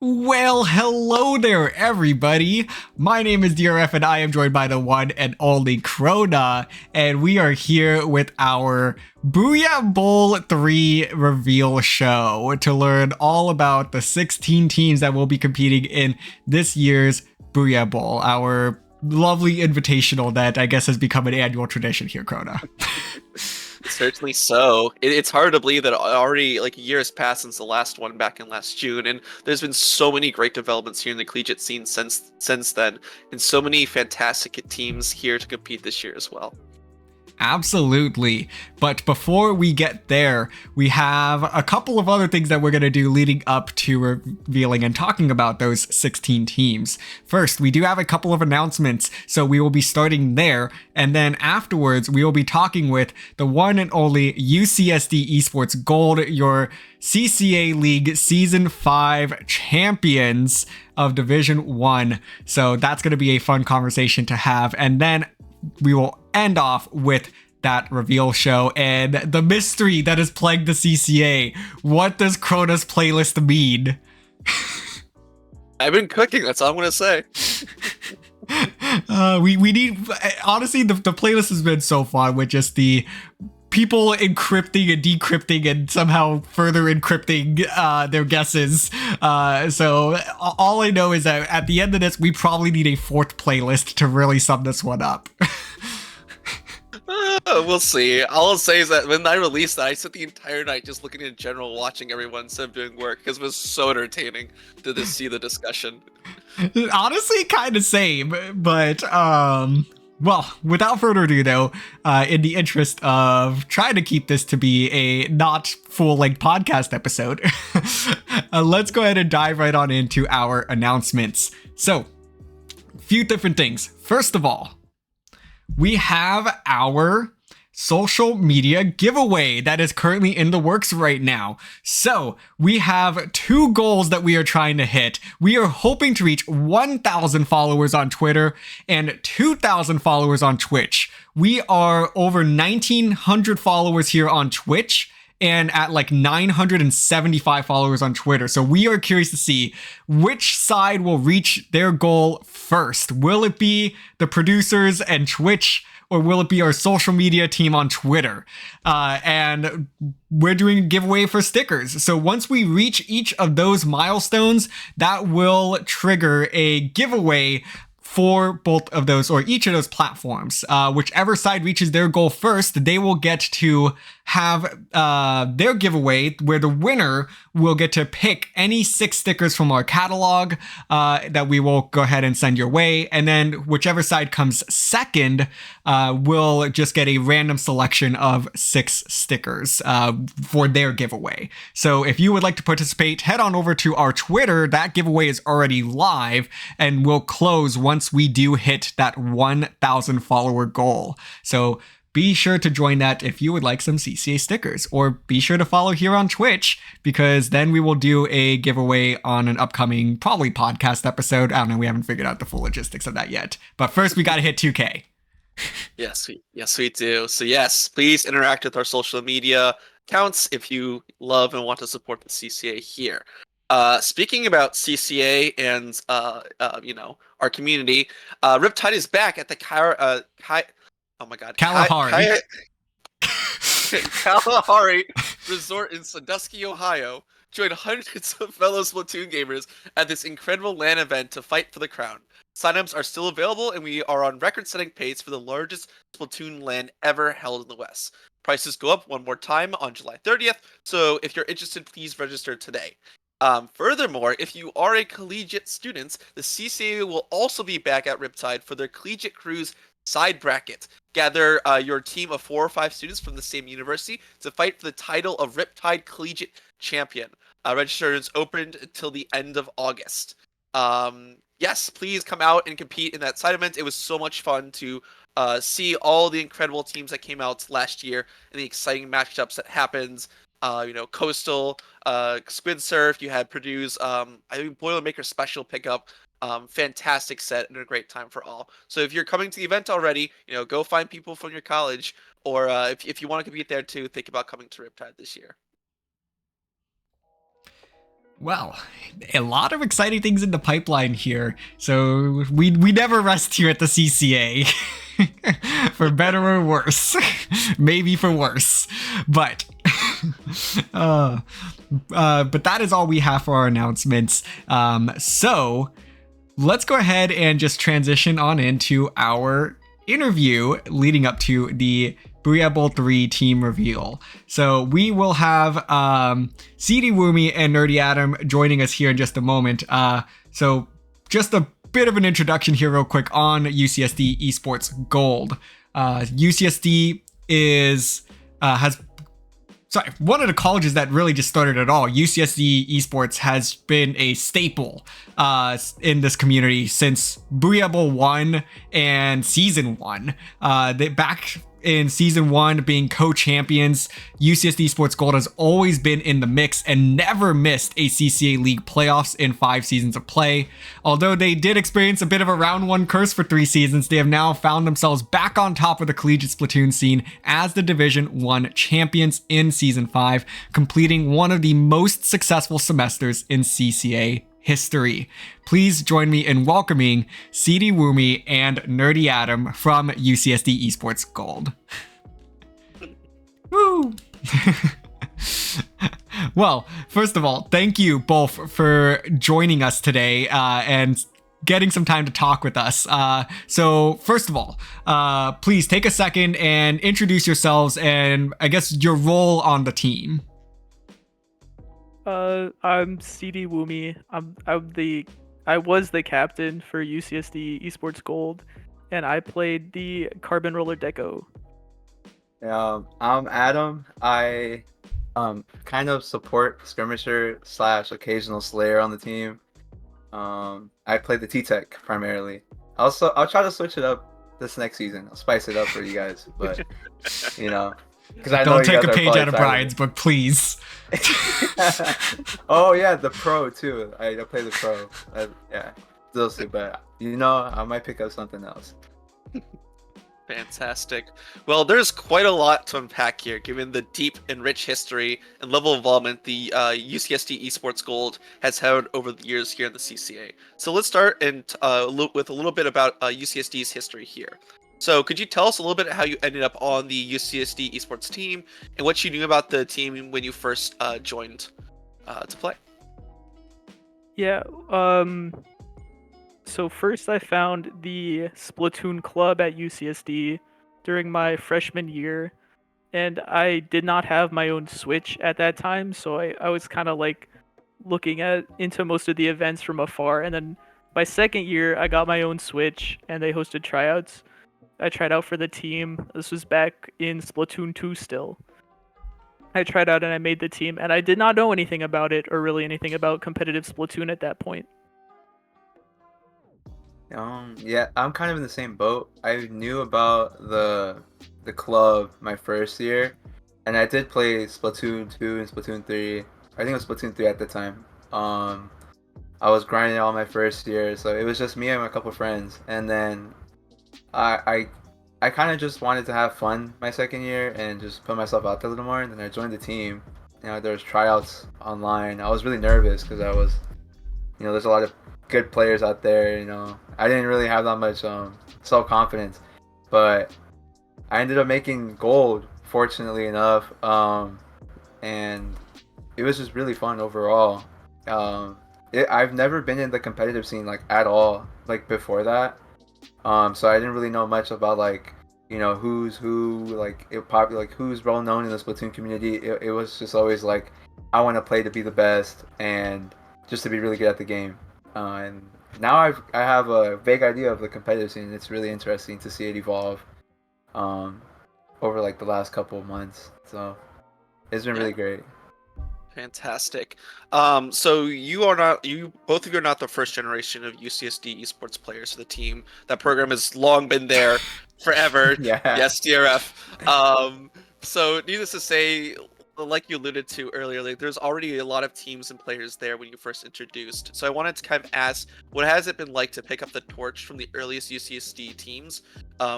Well, hello there, everybody. My name is DRF, and I am joined by the one and only Krona, and we are here with our Booyah Bowl 3 reveal show to learn all about the 16 teams that will be competing in this year's Booyah Bowl, our lovely invitational that I guess has become an annual tradition here, Krona. Certainly so. It's hard to believe that already like a year has passed since the last one back in last June, and there's been so many great developments here in the collegiate scene since then, and so many fantastic teams here to compete this year as well. Absolutely. But before we get there, we have a couple of other things that we're going to do leading up to revealing and talking about those 16 teams. First, we do have a couple of announcements, so we will be starting there. And then afterwards, we will be talking with the one and only UCSD Esports Gold, your CCA League Season 5 champions of Division 1. So that's going to be a fun conversation to have. And then we will end off with that reveal show and the mystery that has plagued the CCA. What does Krona's playlist mean? I've been cooking, that's all I'm going to say. We need, honestly, the playlist has been so fun with just the people encrypting and decrypting and somehow further encrypting their guesses. So all I know is that at the end of this, we probably need a fourth playlist to really sum this one up. We'll see. All I'll say is that when I released that, I spent the entire night just looking in general, watching everyone instead of doing work, because it was so entertaining to just see the discussion. Honestly, kind of same, but well, without further ado, though, in the interest of trying to keep this to be a not full-length podcast episode, let's go ahead and dive right on into our announcements. So, a few different things. First of all, we have our social media giveaway that is currently in the works right now. So we have two goals that we are trying to hit. We are hoping to reach 1,000 followers on Twitter and 2,000 followers on Twitch. We are over 1,900 followers here on Twitch and at like 975 followers on Twitter. So we are curious to see which side will reach their goal first. Will it be the producers and Twitch, or will it be our social media team on Twitter? And we're doing a giveaway for stickers. So once we reach each of those milestones, that will trigger a giveaway for both of those, or each of those platforms. Whichever side reaches their goal first, they will get to have their giveaway, where the winner will get to pick any 6 stickers from our catalog that we will go ahead and send your way. And then whichever side comes second will just get a random selection of 6 stickers for their giveaway. So if you would like to participate, head on over to our Twitter. That giveaway is already live and will close once we do hit that 1,000 follower goal. So be sure to join that if you would like some CCA stickers, or be sure to follow here on Twitch, because then we will do a giveaway on an upcoming, probably podcast episode. I don't know, we haven't figured out the full logistics of that yet. But first we gotta hit 2K. Yes, we do. So yes, please interact with our social media accounts if you love and want to support the CCA here. Speaking about CCA and our community, Riptide is back at the Kalahari. Kalahari Resort in Sandusky, Ohio. Join hundreds of fellow Splatoon gamers at this incredible LAN event to fight for the crown. Signups are still available, and we are on record-setting pace for the largest Splatoon LAN ever held in the West. Prices go up one more time on July 30th, so if you're interested, please register today. Furthermore, if you are a collegiate student, the CCA will also be back at Riptide for their Collegiate Cruise side bracket. Gather your team of 4 or 5 students from the same university to fight for the title of Riptide Collegiate Champion. Registration is opened until the end of August. Yes, please come out and compete in that side event. It was so much fun to see all the incredible teams that came out last year and the exciting matchups that happened. Coastal, Squid Surf, you had Purdue's, I think Boilermaker Special pickup. Fantastic set and a great time for all. So if you're coming to the event already, go find people from your college, or if you want to compete there too, think about coming to Riptide this year. Well, a lot of exciting things in the pipeline here. So we never rest here at the CCA. For better or worse. Maybe for worse. But but that is all we have for our announcements. So let's go ahead and just transition on into our interview leading up to the Booyah Bowl 3 team reveal. So we will have CD Woomy and NerdyAdam joining us here in just a moment. So just a bit of an introduction here real quick on UCSD Esports Gold. UCSD has one of the colleges that really just started it all. UCSD Esports has been a staple in this community since Booyah Bowl 1 and Season 1. Back in Season 1 being co-champions, UCSD Esports Gold has always been in the mix and never missed a CCA League playoffs in 5 seasons of play. Although they did experience a bit of a round 1 curse for 3 seasons, they have now found themselves back on top of the Collegiate Splatoon scene as the Division 1 champions in Season 5, completing one of the most successful semesters in CCA history. Please join me in welcoming CD Woomy and NerdyAdam from UCSD Esports Gold. Woo! Well, first of all, thank you both for joining us today and getting some time to talk with us. So first of all, please take a second and introduce yourselves and I guess your role on the team. I'm CD Woomy. I was the captain for UCSD Esports Gold, and I played the Carbon Roller Deco. I'm Adam. I kind of support skirmisher / occasional slayer on the team. I play the T-Tech primarily. I'll try to switch it up this next season. I'll spice it up for you guys, but you know. Don't take a page out of Brian's book, please. Oh yeah, the pro too. I play the pro. Yeah, those two, but you know, I might pick up something else. Fantastic. Well, there's quite a lot to unpack here, given the deep and rich history and level of involvement the UCSD Esports Gold has held over the years here in the CCA. So let's start with a little bit about UCSD's history here. So could you tell us a little bit how you ended up on the UCSD Esports team and what you knew about the team when you first joined to play? Yeah, so first I found the Splatoon club at UCSD during my freshman year, and I did not have my own Switch at that time, so I was kind of like looking into most of the events from afar, and then my second year I got my own Switch and they hosted tryouts. I tried out for the team. This was back in Splatoon 2 still. I tried out and I made the team, and I did not know anything about it or really anything about competitive Splatoon at that point. Yeah, I'm kind of in the same boat. I knew about the club my first year, and I did play Splatoon 2 and Splatoon 3. I think it was Splatoon 3 at the time. I was grinding all my first year, so it was just me and a couple friends, and then I kind of just wanted to have fun my second year and just put myself out there a little more, and then I joined the team. You know, there was tryouts online. I was really nervous because I was, you know, there's a lot of good players out there, you know. I didn't really have that much self-confidence, but I ended up making gold, fortunately enough, and it was just really fun overall. I've never been in the competitive scene like at all, like before that, so I didn't really know much about like, you know, who's who, like who's well known in the Splatoon community. It was just always like, I want to play to be the best and just to be really good at the game. And now I have a vague idea of the competitive scene. It's really interesting to see it evolve over like the last couple of months. So it's been really great. Fantastic. So both of you are not the first generation of UCSD esports players to the team. That program has long been there forever. Yeah. Yes, DRF. So needless to say, like you alluded to earlier, like there's already a lot of teams and players there when you first introduced. So I wanted to kind of ask, what has it been like to pick up the torch from the earliest UCSD teams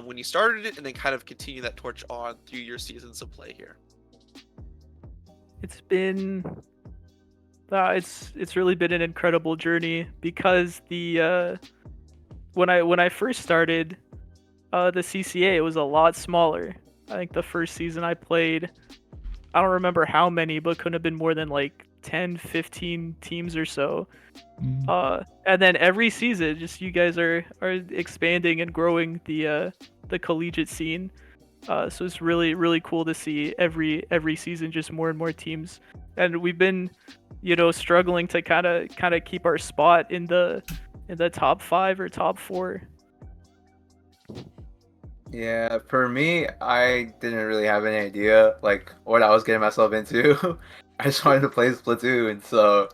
when you started it, and then kind of continue that torch on through your seasons of play here? It's been It's really been an incredible journey because when I first started the CCA, it was a lot smaller. I think the first season I played, I don't remember how many, but couldn't have been more than like 10, 15 teams or so. And then every season, just you guys are expanding and growing the collegiate scene. So it's really cool to see every season just more and more teams, and we've been, struggling to kind of keep our spot in the top 5 or top 4. Yeah, for me, I didn't really have any idea like what I was getting myself into. I just wanted to play Splatoon, so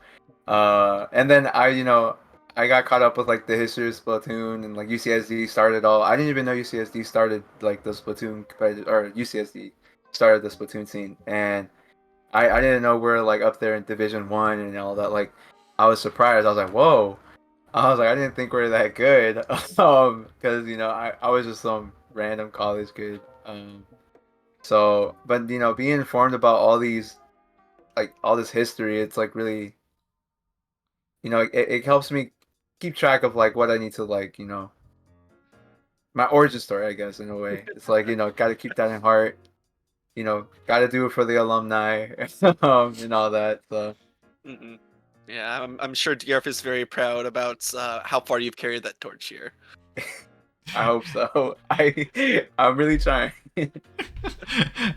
and then I got caught up with like the history of Splatoon, and like UCSD started all. I didn't even know UCSD started like the Splatoon or UCSD started the Splatoon scene, and I didn't know we're like up there in Division 1 and all that. Like I was surprised. I was like, whoa. I was like, I didn't think we are that good. Because I was just some random college kid. So, but being informed about all these, like all this history, it's like really, it helps me keep track of like what I need to like, my origin story, I guess, in a way. It's like, got to keep that in heart. Got to do it for the alumni, and all that. So. Mm-mm. Yeah, I'm sure DRF is very proud about how far you've carried that torch here. I hope so. I'm really trying.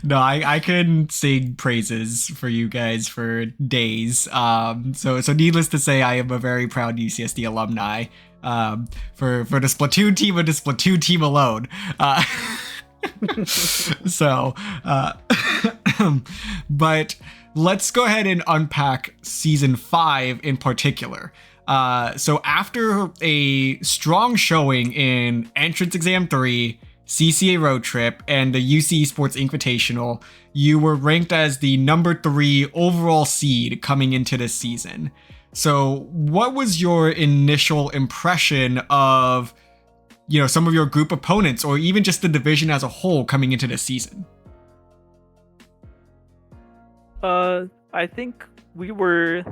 No, I can sing praises for you guys for days. So needless to say, I am a very proud UCSD alumni. For the Splatoon team and the Splatoon team alone. So, but let's go ahead and unpack season 5 in particular. So after a strong showing in Entrance Exam 3, CCA Road Trip, and the UC Esports Invitational, you were ranked as the number 3 overall seed coming into this season. So what was your initial impression of, some of your group opponents, or even just the division as a whole coming into this season? I think we were,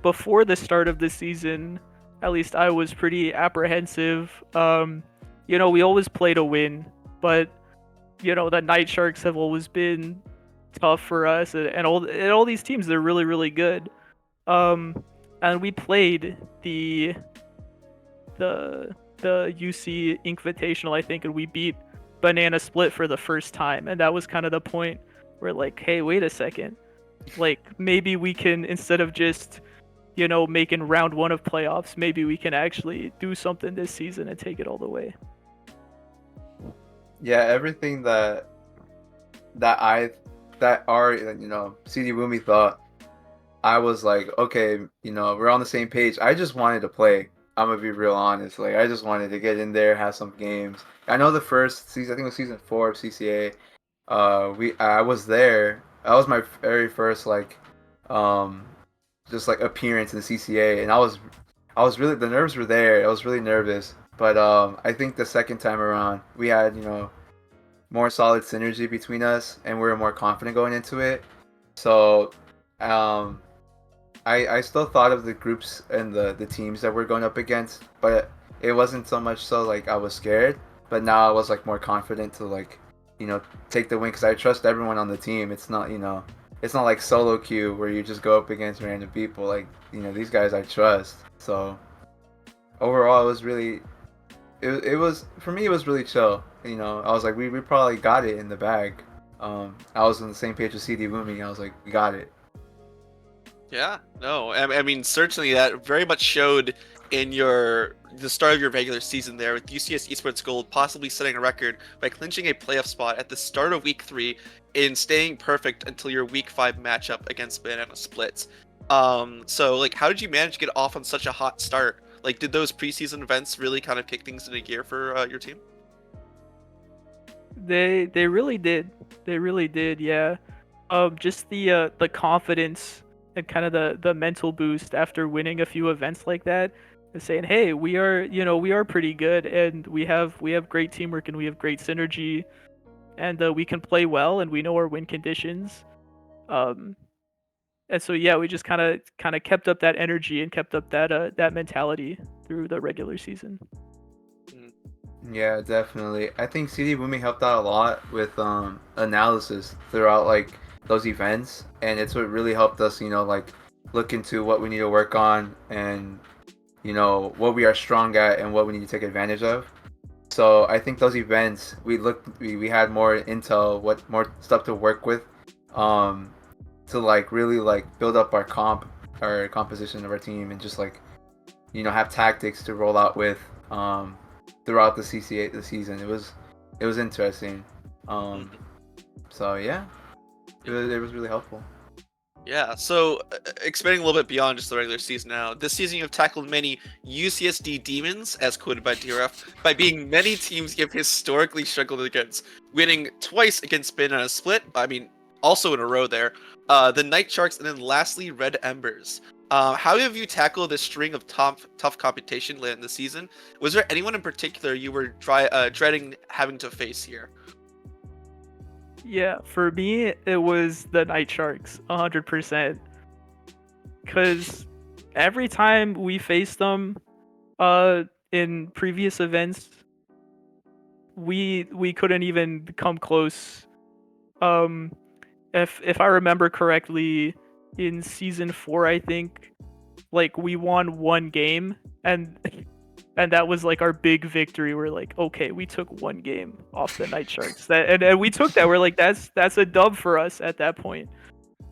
before the start of the season, at least I was pretty apprehensive. We always play to win, but the Night Sharks have always been tough for us, and all these teams, they're really good. And we played the UC Invitational, I think, and we beat Banana Split for the first time, and that was kind of the point where like, hey, wait a second, like maybe we can, instead of just making round 1 of playoffs, maybe we can actually do something this season and take it all the way. Yeah, everything that our CD Woomy thought, I was like, okay, we're on the same page. I just wanted to play. I'm gonna be real honest. Like I just wanted to get in there, have some games. I know the first season, I think it was season 4 of CCA. I was there. That was my very first just like appearance in the CCA, and I was really, the nerves were there. I was really nervous, but I think the second time around we had more solid synergy between us, and we were more confident going into it. So I still thought of the groups and the teams that we're going up against, but it wasn't so much so like I was scared, but now I was like more confident to like take the win, because I trust everyone on the team. It's not it's not like solo queue where you just go up against random people. Like these guys I trust. So overall, it was really, it was, for me, it was really chill. I was like, we probably got it in the bag. I was on the same page with CD Woomy. I was like, we got it. Yeah, no, I mean, certainly that very much showed in the start of your regular season there, with UCSD Esports Gold possibly setting a record by clinching a playoff spot at the start of Week 3 and staying perfect until your Week 5 matchup against Banana Splits. So, like, how did you manage to get off on such a hot start? Like, did those preseason events really kind of kick things into gear for your team? They really did. They really did, yeah. Just the confidence and kind of the mental boost after winning a few events like that, and saying, hey, we are pretty good, and we have great teamwork, and we have great synergy, and we can play well, and we know our win conditions. And And so yeah, we just kind of kept up that energy and kept up that mentality through the regular season. Yeah, definitely. I think CD Booming helped out a lot with analysis throughout like those events, and it's what really helped us, like look into what we need to work on and what we are strong at and what we need to take advantage of. So I think those events we had more intel, what more stuff to work with, to like really like build up our composition of our team and just like have tactics to roll out with throughout the season. It was interesting. So yeah, it was really helpful. Yeah, so expanding a little bit beyond just the regular season now, this season you have tackled many UCSD demons, as quoted by DRF, by being many teams you have historically struggled against, winning twice against Banana Split, also in a row there, the Night Sharks, and then lastly Red Embers. How have you tackled this string of tough competition late in the season? Was there anyone in particular you were dreading having to face here? Yeah, for me, it was the Night Sharks, 100%. Because every time we faced them in previous events, we couldn't even come close. If I remember correctly, in season 4, I think, like, we won one game, and that was like our big victory. We're like, okay, we took one game off the Night Sharks. And we took that. We're like, that's a dub for us at that point.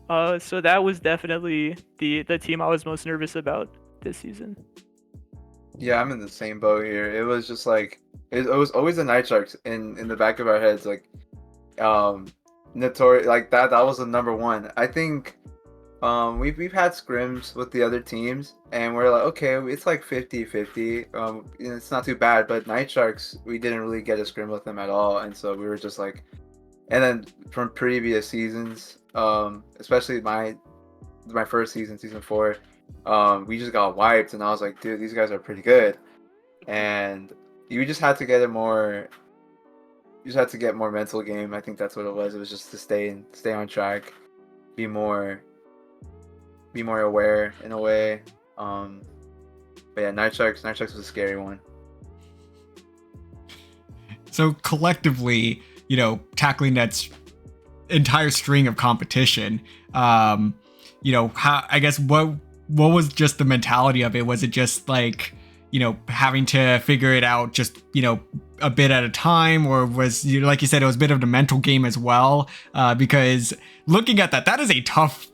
So that was definitely the team I was most nervous about this season. Yeah, I'm in the same boat here. It was just like it was always the Night Sharks in the back of our heads, like notorious, like that was the number one. I think we've had scrims with the other teams and we're like, okay, it's like 50-50. It's not too bad, but Night Sharks, we didn't really get a scrim with them at all, and so we were just like, and then from previous seasons, especially my first season 4, we just got wiped, and I was like, dude, these guys are pretty good, and you just had to get more mental game. I think that's what it was. It was just to stay on track, be more aware in a way. But yeah, Night Sharks was a scary one. So collectively, tackling that entire string of competition, how, I guess what was just the mentality of it? Was it just like, having to figure it out just, a bit at a time, or was, like you said, it was a bit of the mental game as well? Because looking at that is a tough,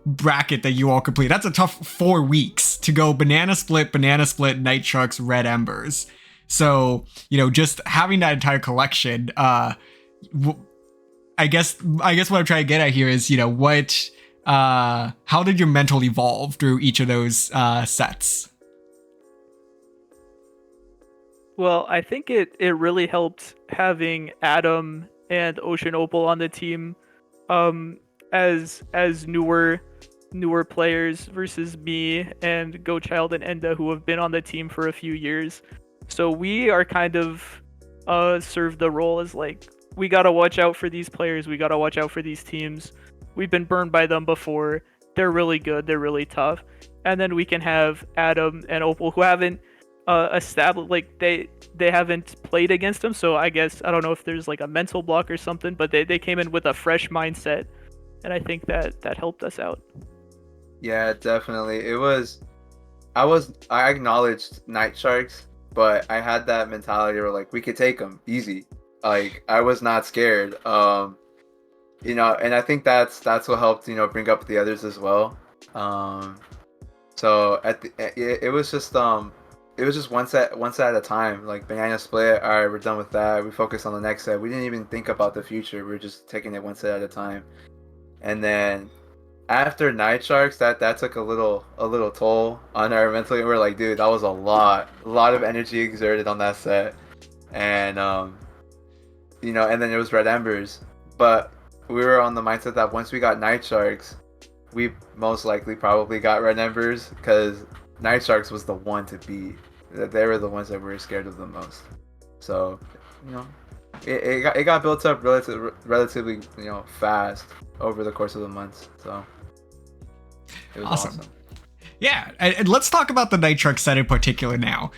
bracket that you all complete. That's a tough 4 weeks to go Banana Split, Night Sharks, Red Embers. So, just having that entire collection, I guess what I'm trying to get at here is, how did your mental evolve through each of those sets? Well, I think it really helped having Adam and Ocean Opal on the team, as newer players versus me and Go Child and Enda, who have been on the team for a few years. So we are kind of served the role as like, we gotta watch out for these players, we gotta watch out for these teams. We've been burned by them before. They're really good, they're really tough. And then we can have Adam and Opal, who haven't established, like they haven't played against them, so I guess I don't know if there's like a mental block or something, but they came in with a fresh mindset, and I think that helped us out. Yeah, definitely. I acknowledged Night Sharks, but I had that mentality where like we could take them easy. Like I was not scared. And I think that's what helped bring up the others as well. So it was just one set at a time. Like Banana Split, all right, we're done with that. We focus on the next set. We didn't even think about the future. We were just taking it one set at a time. And then after Night Sharks, that took a little toll on our mentally. We're like, dude, that was a lot of energy exerted on that set. And and then it was Red Embers. But we were on the mindset that once we got Night Sharks, we most likely probably got Red Embers, because Night Sharks was the one to beat. They were the ones that we were scared of the most. So, it got built up relatively fast over the course of the months. So. It was Awesome. awesome. Yeah, and let's talk about the Night Shark set in particular now,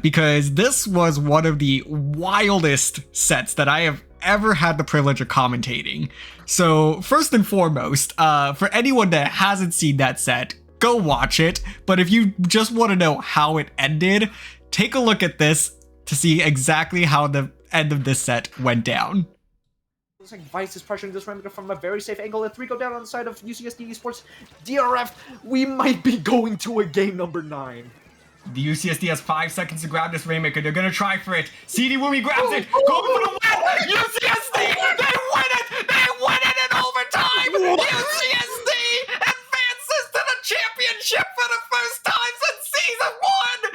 because this was one of the wildest sets that I have ever had the privilege of commentating. So first and foremost, for anyone that hasn't seen that set, go watch it. But if you just want to know how it ended, take a look at this to see exactly how the end of this set went down. Looks like Vice is pressuring this Rainmaker from a very safe angle, and 3 go down on the side of UCSD Esports DRF. We might be going to a game number 9. The UCSD has 5 seconds to grab this Rainmaker. They're gonna try for it. CD Woomy grabs it, going for the win! UCSD! They win it! They win it in overtime! UCSD advances to the championship for the first time since season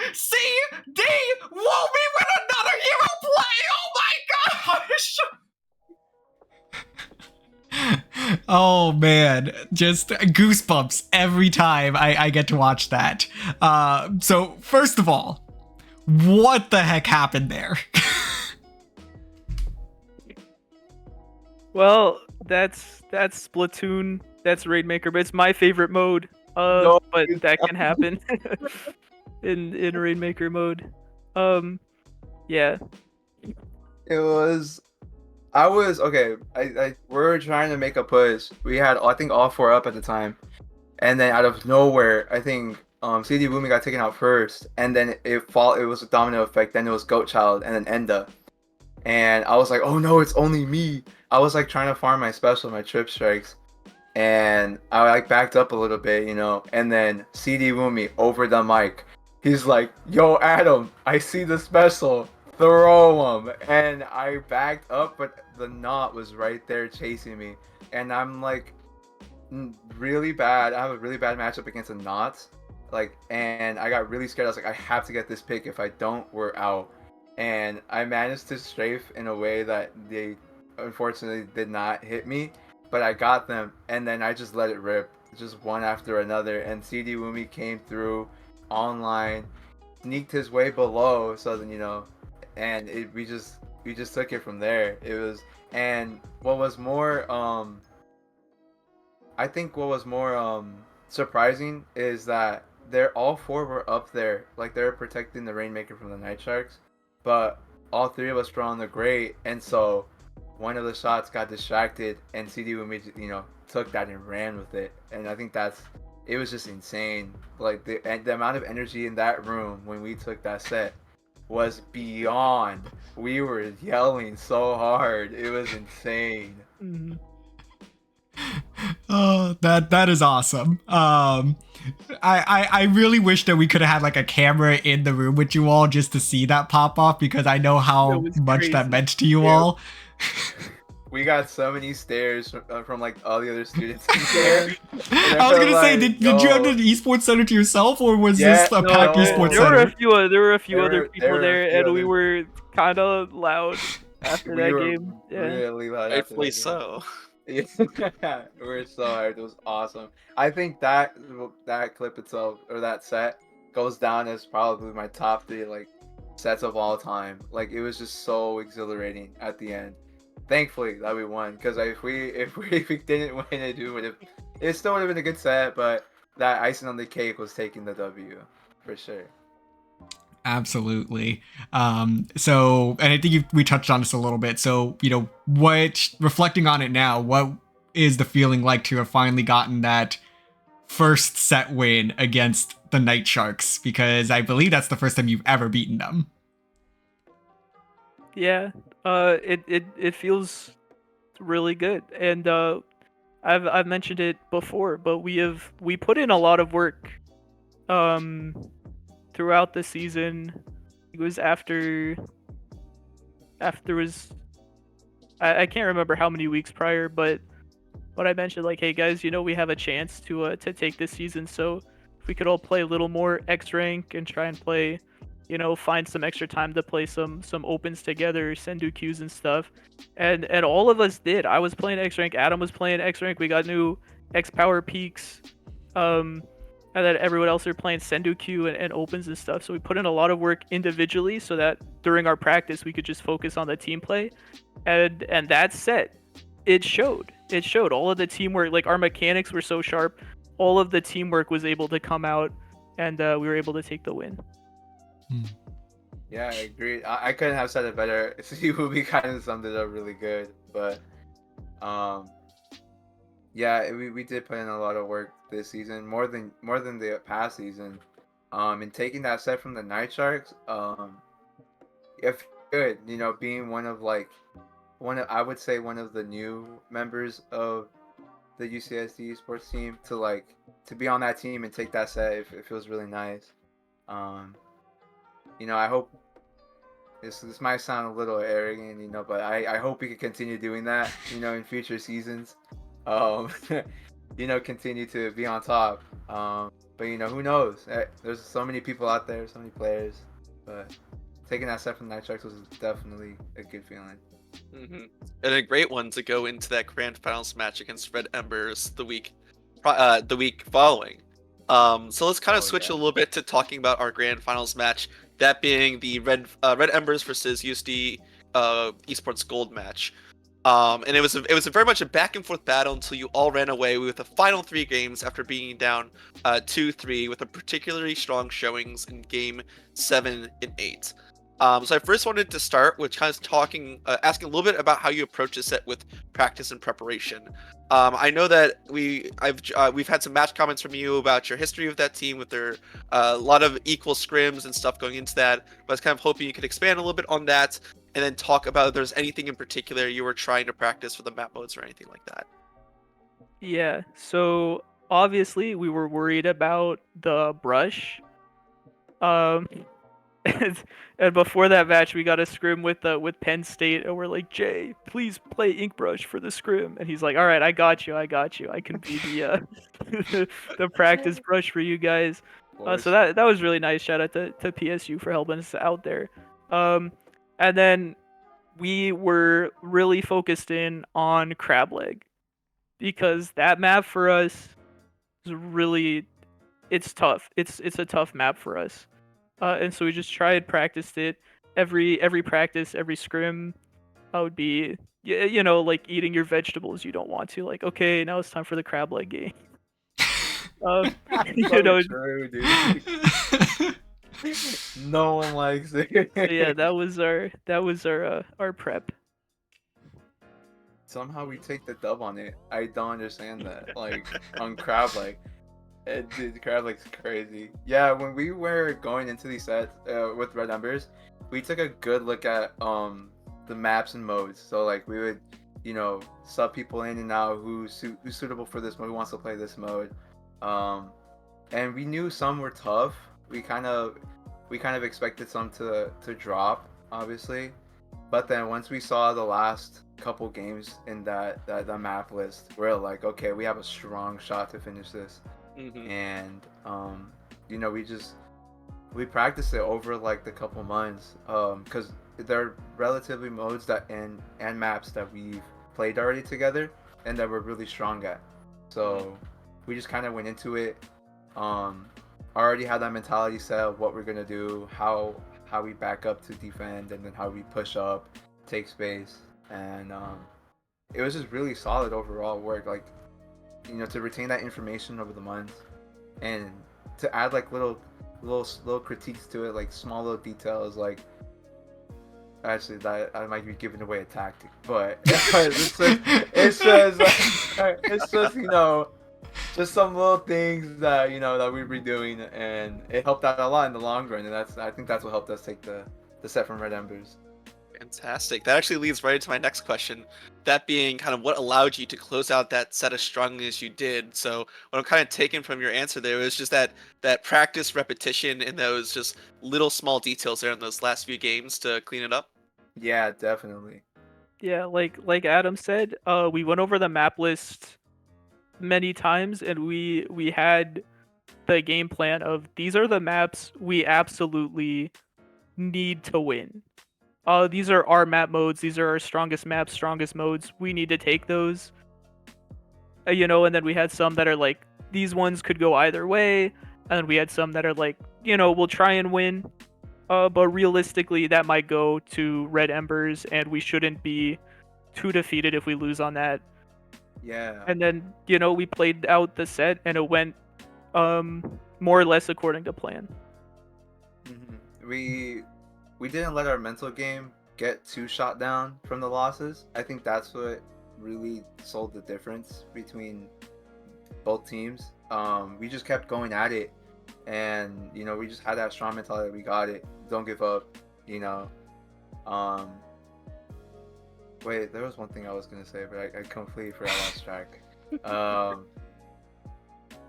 1! CD Woomy with another hero play! Oh my gosh! Oh man, just goosebumps every time I get to watch that. So first of all, what the heck happened there? Well, that's Splatoon, that's Raidmaker, but it's my favorite mode. No, But that can happen in Raidmaker mode. Yeah. It was. Okay. We were trying to make a push. We had, I think, all 4 up at the time, and then out of nowhere, I think CD Boomy got taken out first, and then it was a domino effect. Then it was Goat Child, and then Enda, and I was like, oh no, it's only me. I was like trying to farm my special, my trip strikes, and I like backed up a little bit, and then CD Boomy over the mic, he's like, yo Adam, I see the special. Throw him, and I backed up, but the knot was right there chasing me, and I'm like really bad. I have a really bad matchup against a knot, and I got really scared. I was like, I have to get this pick. If I don't, we're out. And I managed to strafe in a way that they unfortunately did not hit me, but I got them, and then I just let it rip, just one after another. And CD Woomy came through online, sneaked his way below, so then and we just took it from there. It was, and what was more I think what was more surprising is that all 4 were up there, like they were protecting the Rainmaker from the Night Sharks, but all 3 of us were on the Great, and so one of the shots got distracted, and CD Wumi took that and ran with it, and I think it was just insane. Like the amount of energy in that room when we took that set was beyond. We were yelling so hard. It was insane. Mm-hmm. Oh, that is awesome. I really wish that we could have had like a camera in the room with you all just to see that pop off, because I know how much crazy. that meant to you all. We got so many stares from like all the other students in there. I was gonna say, did you have the esports center to yourself, or was this a packed esports there center? There were a few other people were a there, few and we other- were kind of loud after that game. Yeah. Really loud. after Rightfully that game. so. Yeah, we were so hard. It was awesome. I think that clip itself, or that set, goes down as probably my top 3 like sets of all time. Like it was just so exhilarating at the end. Thankfully that we won, because if we didn't win, it still would have been a good set, but that icing on the cake was taking the W for sure. Absolutely. So, and I think we touched on this a little bit. So, reflecting on it now, what is the feeling like to have finally gotten that first set win against the Night Sharks? Because I believe that's the first time you've ever beaten them. Yeah. It feels really good, and I've mentioned it before, but we put in a lot of work throughout the season. It was after I can't remember how many weeks prior, but I mentioned like, hey guys, we have a chance to take this season, so if we could all play a little more X rank and try and play, find some extra time to play some opens together, Sendu queues and stuff, and all of us did. I was playing X rank, Adam was playing X rank, we got new X power peaks, and then everyone else are playing Sendu queue and opens and stuff. So we put in a lot of work individually so that during our practice we could just focus on the team play, and that set, it showed all of the teamwork. Like our mechanics were so sharp. all of the teamwork was able to come out, and we were able to take the win. Yeah, I agree. I couldn't have said it better. We kind of summed it up really good. But yeah, we did put in a lot of work this season, more than the past season. And taking that set from the Night Sharks, if good, being I would say one of the new members of the UCSD Esports team to be on that team and take that set, it feels really nice. I hope this might sound a little arrogant, but I hope we can continue doing that, in future seasons. Continue to be on top. But who knows? There's so many people out there, so many players. But taking that set from Night Sharks was definitely a good feeling. Mm-hmm. And a great one to go into that grand finals match against Red Embers the week following. So let's kind of switch a little bit to talking about our grand finals match. That being the Red Embers versus UCSD Esports Gold match. And it was very much a back and forth battle until you all ran away with the final 3 games after being down 2-3 with a particularly strong showings in game 7 and 8. So I first wanted to start with kind of asking a little bit about how you approach this set with practice and preparation. I know that we've had some match comments from you about your history with that team, with their a lot of equal scrims and stuff going into that. But I was kind of hoping you could expand a little bit on that, and then talk about if there's anything in particular you were trying to practice for the map modes or anything like that. Yeah, so obviously we were worried about the brush. And before that match, we got a scrim with Penn State, and we're like, Jay, please play Inkbrush for the scrim. And he's like, all right, I got you. I can be the the practice brush for you guys. So that was really nice. Shout out to PSU for helping us out there. And then we were really focused in on Crab Leg, because that map for us is it's tough. It's a tough map for us. And so we just practiced it every practice, every scrim. I would be, like eating your vegetables you don't want to. Like, okay, now it's time for the crab leg game. True, dude. No one likes it. So yeah, that was our prep. Somehow we take the dub on it. I don't understand that. Like on Crab Leg. Dude, Crab Leg's crazy. Yeah, when we were going into these sets with Red Embers, we took a good look at the maps and modes. So like we would, sub people in and out who's suitable for this mode, who wants to play this mode. And we knew some were tough. We kind of expected some to drop, obviously. But then once we saw the last couple games in that map list, we're like, okay, we have a strong shot to finish this. Mm-hmm. And we practiced it over like the couple months, because they're relatively modes that and maps that we've played already together and that we're really strong at. So we just kind of went into it, already had that mentality set of what we're gonna do, how we back up to defend, and then how we push up, take space, and it was just really solid overall work. Like, to retain that information over the months, and to add like little critiques to it, like small little details. Like, actually, that I might be giving away a tactic, but it's just just some little things that that we'd be doing, and it helped out a lot in the long run. And I think that's what helped us take the set from Red Embers. Fantastic. That actually leads right into my next question. That being kind of what allowed you to close out that set as strongly as you did. So what I'm kind of taking from your answer there was just that practice, repetition, and those just little small details there in those last few games to clean it up. Yeah, definitely. Yeah, like Adam said, we went over the map list many times, and we had the game plan of these are the maps we absolutely need to win. These are our map modes. These are our strongest maps, strongest modes. We need to take those. And then we had some that are like, these ones could go either way. And then we had some that are like, we'll try and win. But realistically, that might go to Red Embers, and we shouldn't be too defeated if we lose on that. Yeah. And then, you know, we played out the set and it went more or less according to plan. We didn't let our mental game get too shot down from the losses. I think that's what really sold the difference between both teams. We just kept going at it, and you know, we just had that strong mentality. We got it. Don't give up. You know. Wait, there was one thing I was gonna say, but I completely forgot, lost track.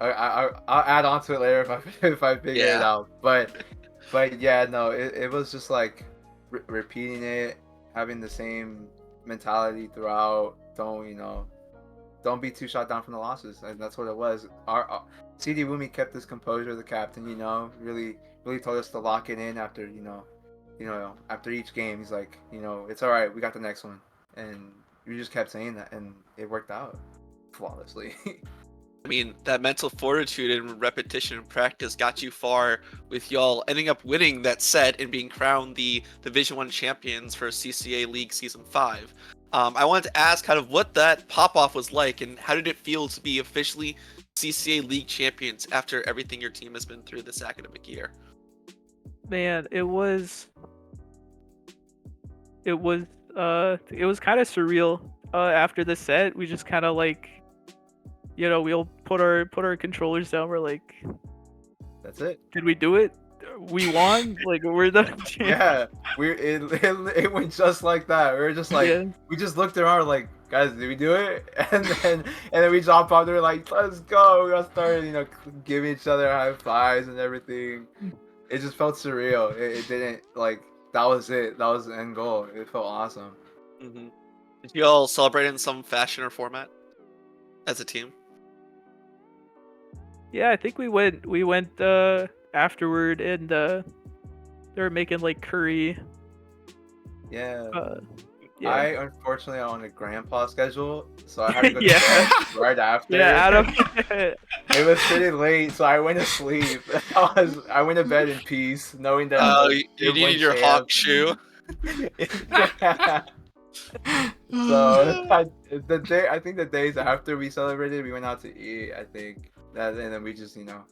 I'll add on to it later if I figure it out. But yeah, no, it was just like repeating it, having the same mentality throughout. Don't be too shot down from the losses, and that's what it was. Our CD Wumi kept his composure, the captain. You know, really told us to lock it in after after each game. He's like, you know, it's all right, we got the next one, and we just kept saying that, and it worked out flawlessly. I mean, that mental fortitude and repetition and practice got you far, with y'all ending up winning that set and being crowned the Division 1 champions for CCA League Season 5. I wanted to ask kind of what that pop-off was like, and how did it feel to be officially CCA League champions after everything your team has been through this academic year? Man, it was kind of surreal. After the set, we just kind of like, you know, we'll put our controllers down. We're like, That's it. did we do it? We won. Like, we're the champions. Yeah, it went just like that. We were just like, Yeah. we just looked around like, guys, did we do it? And then we dropped off there like, let's go. We all started, you know, giving each other high fives and everything. It just felt surreal. It didn't, like, that was it. That was the end goal. It felt awesome. Mm-hmm. Did you all celebrate in some fashion or format as a team? Yeah, I think we went afterward, and they were making like curry. Yeah. Yeah. I unfortunately on a grandpa schedule, so I had to go to Yeah. bed right after. Yeah, Adam. It was pretty late, so I went to sleep. I went to bed in peace, knowing that. You needed your hawk shoe. So I think the days after we celebrated, we went out to eat. I think that, and then we just, you know,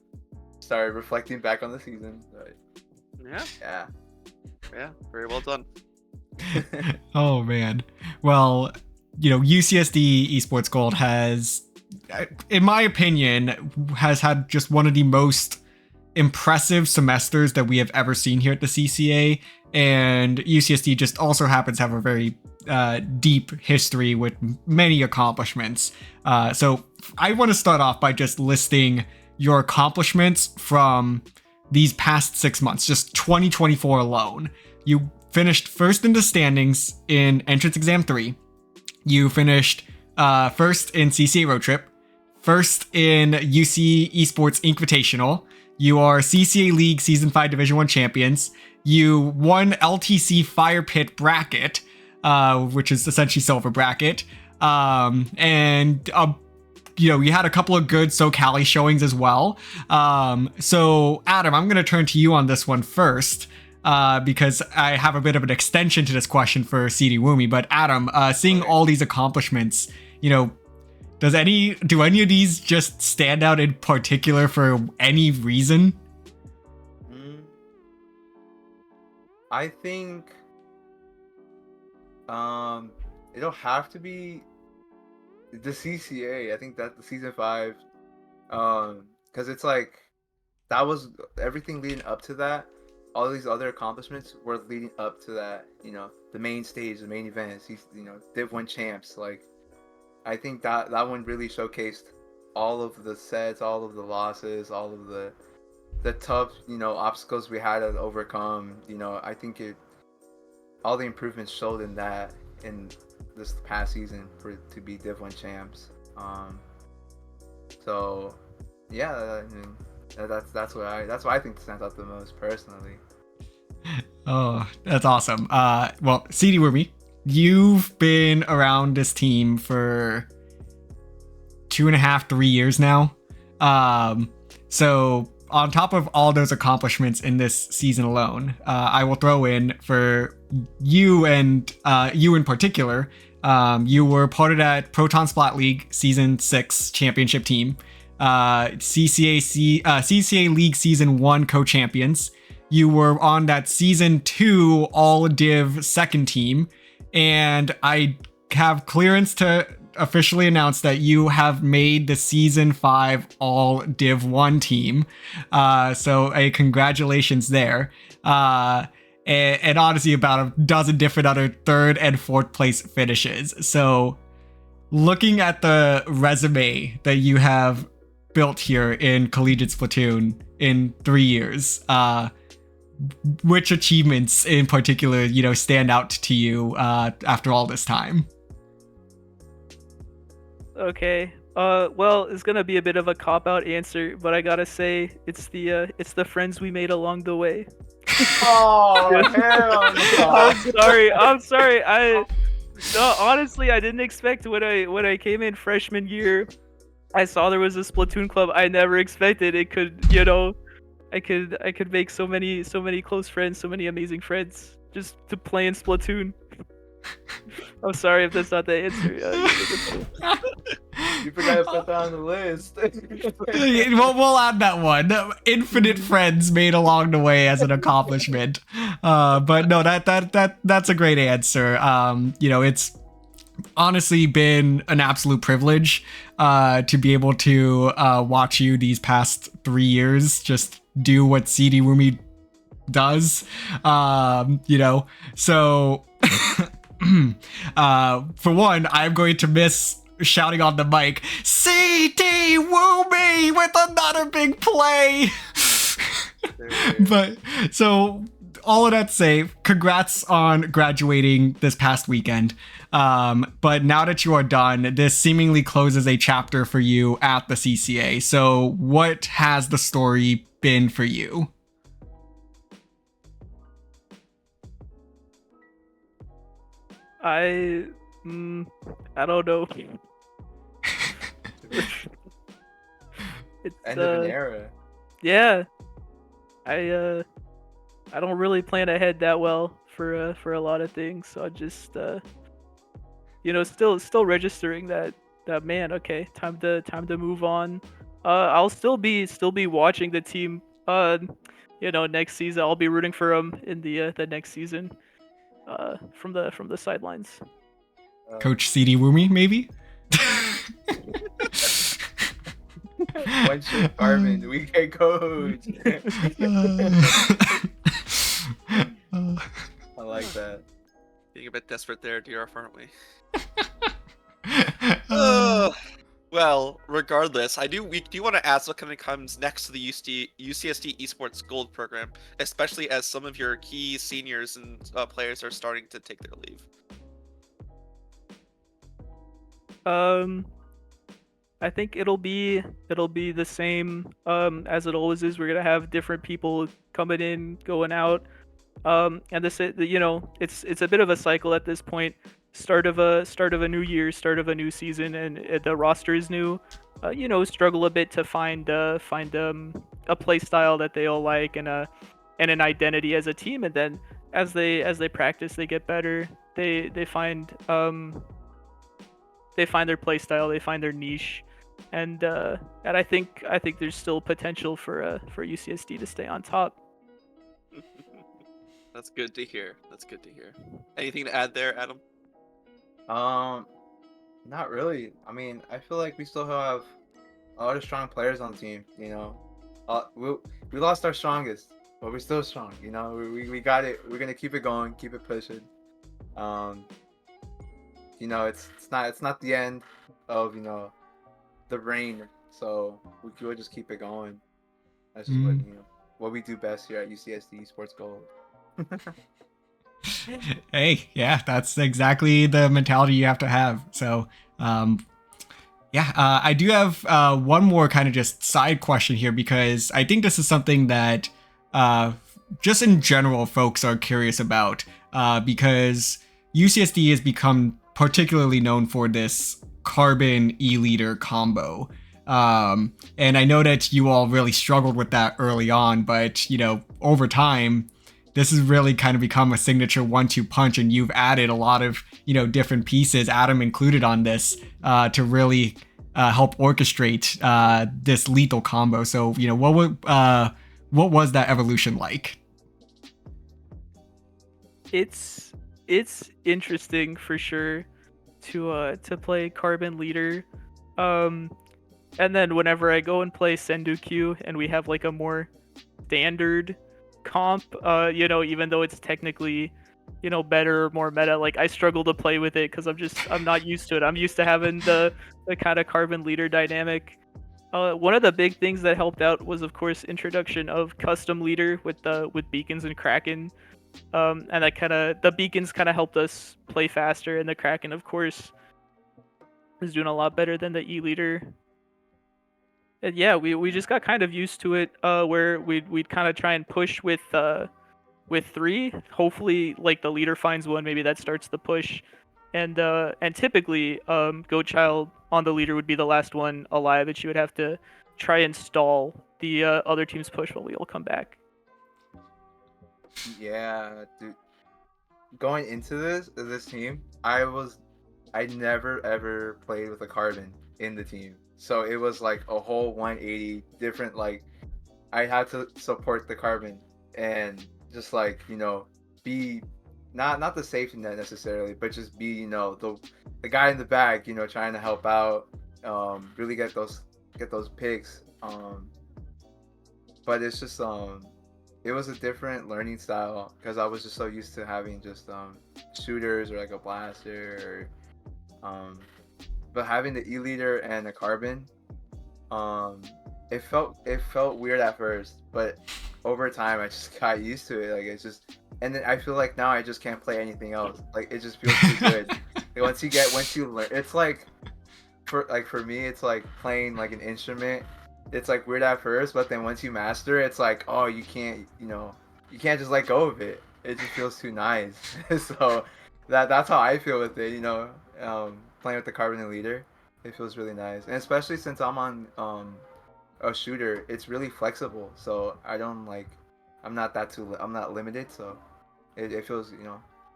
started reflecting back on the season. But Yeah, very well done. Oh man. Well, you know, UCSD Esports Gold has, in my opinion, has had just one of the most impressive semesters that we have ever seen here at the CCA, and UCSD just also happens to have a very deep history with many accomplishments. So I want to start off by just listing your accomplishments from these past 6 months, just 2024 alone. You finished first in the standings in Entrance Exam 3. You finished first in CCA Road Trip, first in UC Esports Invitational. You are CCA League Season 5 Division 1 champions. You won LTC Fire Pit Bracket, which is essentially Silver Bracket. And you know, you had a couple of good SoCali showings as well. So Adam, I'm going to turn to you on this one first. Because I have a bit of an extension to this question for CD Wumi. But Adam, seeing all these accomplishments, you know, do any of these just stand out in particular for any reason? I think it'll have to be the CCA. I think that the Season 5, because it's like that was everything leading up to that. All these other accomplishments were leading up to that, you know, the main stage, the main event, you know, Div 1 champs. Like, I think that one really showcased all of the sets, all of the losses, all of the tough, you know, obstacles we had to overcome. You know, I think all the improvements showed in this past season to be Div 1 champs. So yeah, I mean, that's what I think stands out the most personally. Oh, that's awesome. Well, CD Wumi, you've been around this team for 2.5, 3 years now. So on top of all those accomplishments in this season alone, I will throw in for you and you in particular, You were part of that Proton Splat League Season 6 championship team. CCA League Season 1 co-champions. You were on that Season 2 All-Div second team. And I have clearance to officially announce that you have made the Season 5 All-Div 1 team. So a congratulations there. And honestly, about a dozen different other third and fourth place finishes. So looking at the resume that you have built here in Collegiate Splatoon in 3 years, which achievements in particular, stand out to you after all this time? Okay. Well, it's gonna be a bit of a cop-out answer, but I gotta say it's the friends we made along the way. Oh, hell no. I'm sorry. No, honestly, I didn't expect when I came in freshman year. I saw there was a Splatoon club. I never expected it could, I could make so many close friends, so many amazing friends just to play in Splatoon. I'm sorry if that's not the answer. You forgot to put that on the list. We'll add that one. Infinite friends made along the way as an accomplishment. But no, that's a great answer. It's honestly been an absolute privilege to be able to watch you these past 3 years just do what CD Rumi does. So for one, I'm going to miss shouting on the mic, CD Woomy with another big play. But so all of that to say, congrats on graduating this past weekend. But now that you are done, this seemingly closes a chapter for you at the CCA. So what has the story been for you? I don't know. It's, End of an era. Yeah, I don't really plan ahead that well for a lot of things, so I just still registering that man. Okay, time to move on. I'll still be watching the team. Next season I'll be rooting for them in the next season. From the sidelines. Coach CD Woomy, maybe? One shift Armin, we can coach. I like that. Being a bit desperate there, DRF, aren't we? Well, regardless, we do want to ask what kind of comes next to the UCSD Esports Gold program, especially as some of your key seniors and players are starting to take their leave. I think it'll be the same as it always is. We're gonna have different people coming in, going out, and it's a bit of a cycle at this point. Start of a new year, start of a new season, and the roster is new. Struggle a bit to find a play style that they all like and an identity as a team. And then as they practice, they get better. They find their play style, they find their niche, and I think there's still potential for UCSD to stay on top. That's good to hear. Anything to add there, Adam? Not really. I mean, I feel like we still have a lot of strong players on the team. We lost our strongest, but we're still strong. We got it. We're gonna keep it going, keep it pushing. It's not the end of the reign. So we'll just keep it going. That's just what we do best here at UCSD Esports Gold. Hey, yeah, that's exactly the mentality you have to have. So, I do have one more kind of just side question here, because I think this is something that just in general folks are curious about, because UCSD has become particularly known for this Carbon E-Leader combo. And I know that you all really struggled with that early on, but over time, this has really kind of become a signature 1-2 punch, and you've added a lot of, different pieces, Adam included on this, to really help orchestrate this lethal combo. So, what was that evolution like? It's interesting for sure to play Carbon Leader. And then whenever I go and play Sendukyu and we have like a more standard comp, even though it's technically, better or more meta, like I struggle to play with it because I'm not used to it. I'm used to having the kind of Carbon Leader dynamic. One of the big things that helped out was, of course, introduction of custom leader with beacons and Kraken. And the beacons kind of helped us play faster, and the Kraken, of course, is doing a lot better than the E-leader. And yeah, we just got kind of used to it, where we'd kind of try and push with 3. Hopefully, like the leader finds one, maybe that starts the push. And typically, Goat Child on the leader would be the last one alive, and she would have to try and stall the other team's push while we all come back. Yeah, dude. Going into this team, I never ever played with a Carbon in the team, so it was like a whole 180 different. Like, I had to support the Carbon and just like be not the safety net necessarily, but just be the guy in the back, trying to help out, really get those picks. But it's just it was a different learning style because I was just so used to having just shooters or like a blaster, but having the E-leader and a Carbon, it felt weird at first, but over time I just got used to it. Like, it's just, and then I feel like now I just can't play anything else. Like, it just feels too good. Like, once you learn, it's like for me, it's like playing like an instrument. It's like weird at first, but then once you master it, it's like, oh, you can't just let go of it. It just feels too nice. So that's how I feel with it. Playing with the Carbon and leader, it feels really nice, and especially since I'm on a shooter, it's really flexible. So I'm not limited. So it feels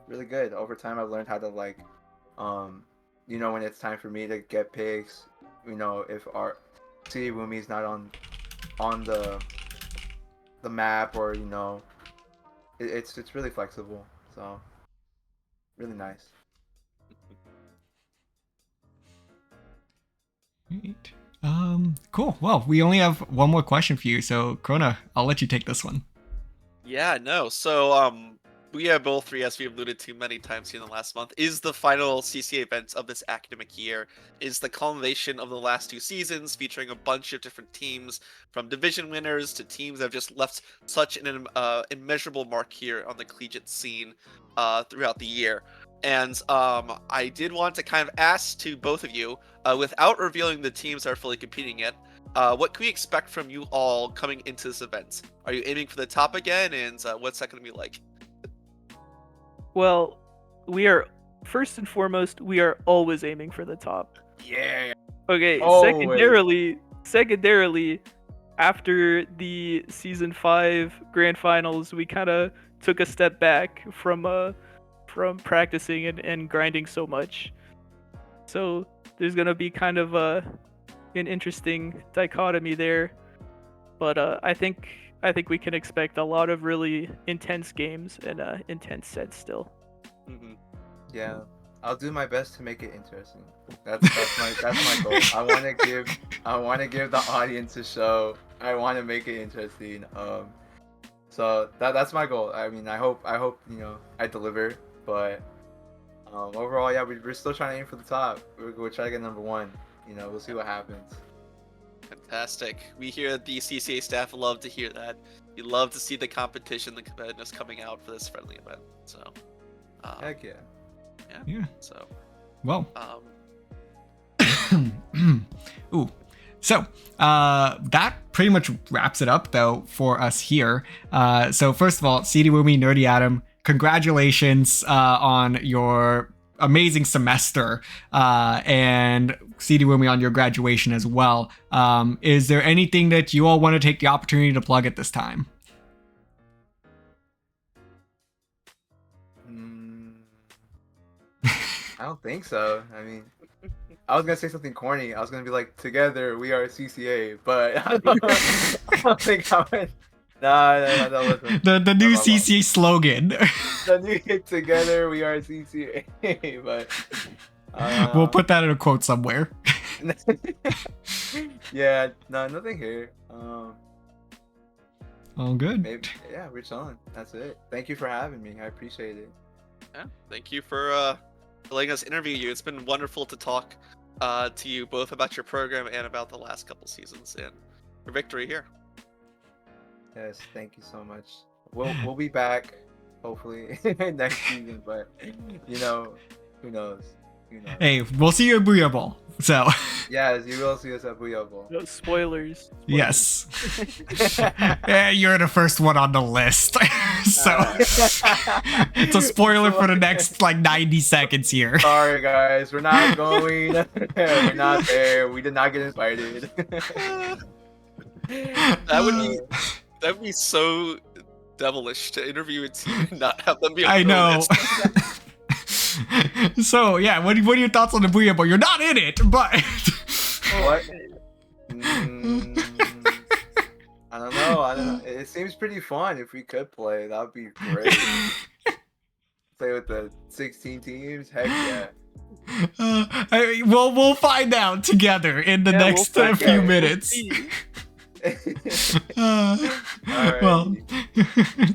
really good. Over time, I've learned how to like when it's time for me to get picks. If our CD Wumi's not on the map, or it's really flexible, so really nice. Great. Cool. Well, we only have one more question for you, so Krona, I'll let you take this one. Yeah, no. So, Booyah Bowl 3, as we've alluded to many times here in the last month, is the final CCA event of this academic year. Is the culmination of the last 2 seasons, featuring a bunch of different teams, from division winners to teams that have just left such an immeasurable mark here on the collegiate scene throughout the year. And I did want to kind of ask to both of you, without revealing the teams that are fully competing yet, what can we expect from you all coming into this event? Are you aiming for the top again, and what's that going to be like? Well, first and foremost, we are always aiming for the top. Yeah. Okay, Always. secondarily, after the Season 5 Grand Finals, we kind of took a step back from practicing and grinding so much. So there's going to be kind of an interesting dichotomy there. But I think we can expect a lot of really intense games and intense sets still. Mm-hmm. Yeah, I'll do my best to make it interesting. That's my goal. I want to give the audience a show. I want to make it interesting. So that's my goal. I mean, I hope I deliver. But overall, yeah, we're still trying to aim for the top. We're trying to get number 1. We'll see what happens. Fantastic. We here at the CCA staff love to hear that. We love to see the competition, the competitiveness coming out for this friendly event. So, Heck yeah. Yeah. So, well. Ooh. So, that pretty much wraps it up, though, for us here. So, first of all, CD Wumi, NerdyAdam, congratulations on your amazing semester, and CD Wumi on your graduation as well. Is there anything that you all want to take the opportunity to plug at this time? I don't think so. I mean, I was gonna say something corny. I was gonna be like, "Together we are CCA," but I don't think I would. Nah, that wasn't. The new CCA slogan. The new "Together we are CCA," but We'll put that in a quote somewhere. yeah, no, nothing here. Oh, good. Maybe, yeah, we're chilling. That's it. Thank you for having me. I appreciate it. Yeah, thank you for letting us interview you. It's been wonderful to talk to you both about your program and about the last couple seasons and your victory here. Yes, thank you so much. We'll be back hopefully next season, but you know, who knows? Who knows? Hey, we'll see you at Booyah Bowl. So Yes, you will see us at Booyah Bowl. No spoilers. yes. Yeah, you're the first one on the list. So it's a spoiler for the next like 90 seconds here. Sorry guys, we're not going. We're not there. We did not get invited. That would be so devilish to interview a team and not have them be on I the know. list. So yeah, what are your thoughts on the Booyah Bowl? You're not in it, but What? I don't know. It seems pretty fun. If we could play, that would be great. Play with the 16 teams? Heck yeah. we'll find out together in the next we'll few find out. minutes. Alright. Well,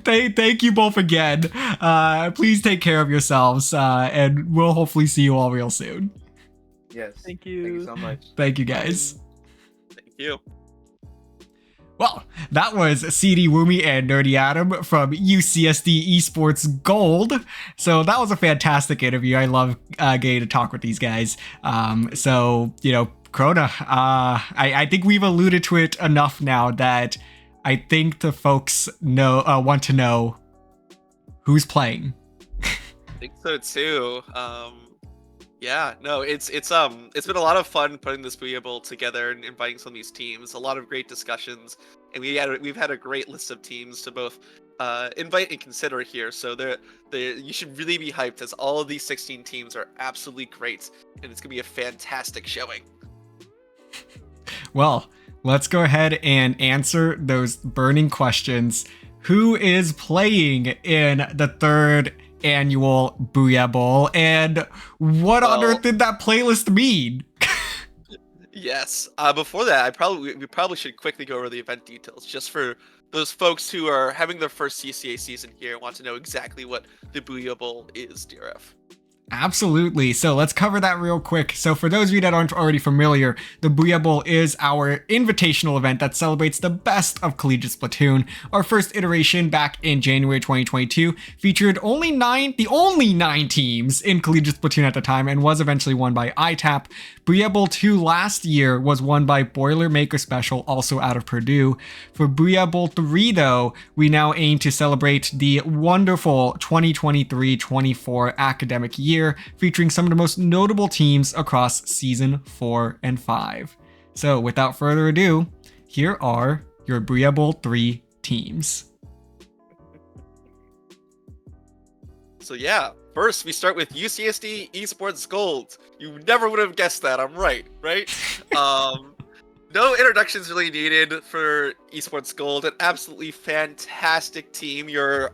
thank you both again. Please take care of yourselves, and we'll hopefully see you all real soon. Yes. Thank you. Thank you so much. Thank you guys. Thank you. Well, that was CD Woomy and NerdyAdam from UCSD Esports Gold. So that was a fantastic interview. I love getting to talk with these guys. So, you know, Krona, I think we've alluded to it enough now that I think the folks want to know who's playing. I think so too. Yeah, no, it's been a lot of fun putting this Booyah Bowl together and inviting some of these teams. A lot of great discussions, and we've had a great list of teams to both invite and consider here. So you should really be hyped, as all of these 16 teams are absolutely great, and it's gonna be a fantastic showing. Well, let's go ahead and answer those burning questions. Who is playing in the third annual Booyah Bowl, and what on earth did that playlist mean? Yes. Before that, we probably should quickly go over the event details, just for those folks who are having their first CCA season here and want to know exactly what the Booyah Bowl is, DRF. Absolutely. So let's cover that real quick. So for those of you that aren't already familiar, the Booyah Bowl is our invitational event that celebrates the best of Collegiate Splatoon. Our first iteration back in January 2022 featured the only 9 teams in Collegiate Splatoon at the time, and was eventually won by ITAP. Booyah Bowl 2 last year was won by Boilermaker Special, also out of Purdue. For Booyah Bowl 3 though, we now aim to celebrate the wonderful 2023-24 academic year, featuring some of the most notable teams across season 4 and 5. So without further ado, here are your Booyah Bowl 3 teams. So yeah, first we start with UCSD Esports Gold. You never would have guessed that. I'm right? No introductions really needed for Esports Gold. An absolutely fantastic team. Your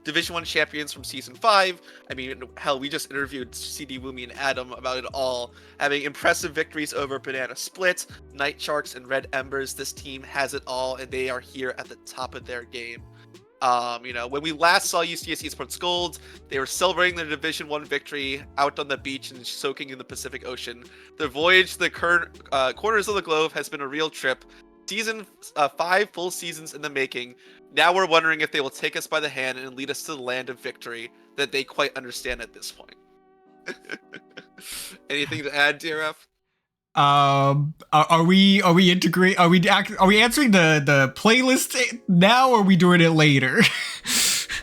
Division 1 champions from Season 5. I mean, hell, we just interviewed CD Woomy and Adam about it all. Having impressive victories over Banana Split, Night Sharks, and Red Embers. This team has it all, and they are here at the top of their game. When we last saw UCSD Esports Gold, they were celebrating their Division 1 victory out on the beach and soaking in the Pacific Ocean. Their voyage to the corners of the globe has been a real trip. Season 5 full seasons in the making. Now we're wondering if they will take us by the hand and lead us to the land of victory that they quite understand at this point. Anything to add, DRF? Are we integrate? Are we answering the playlist now, or are we doing it later?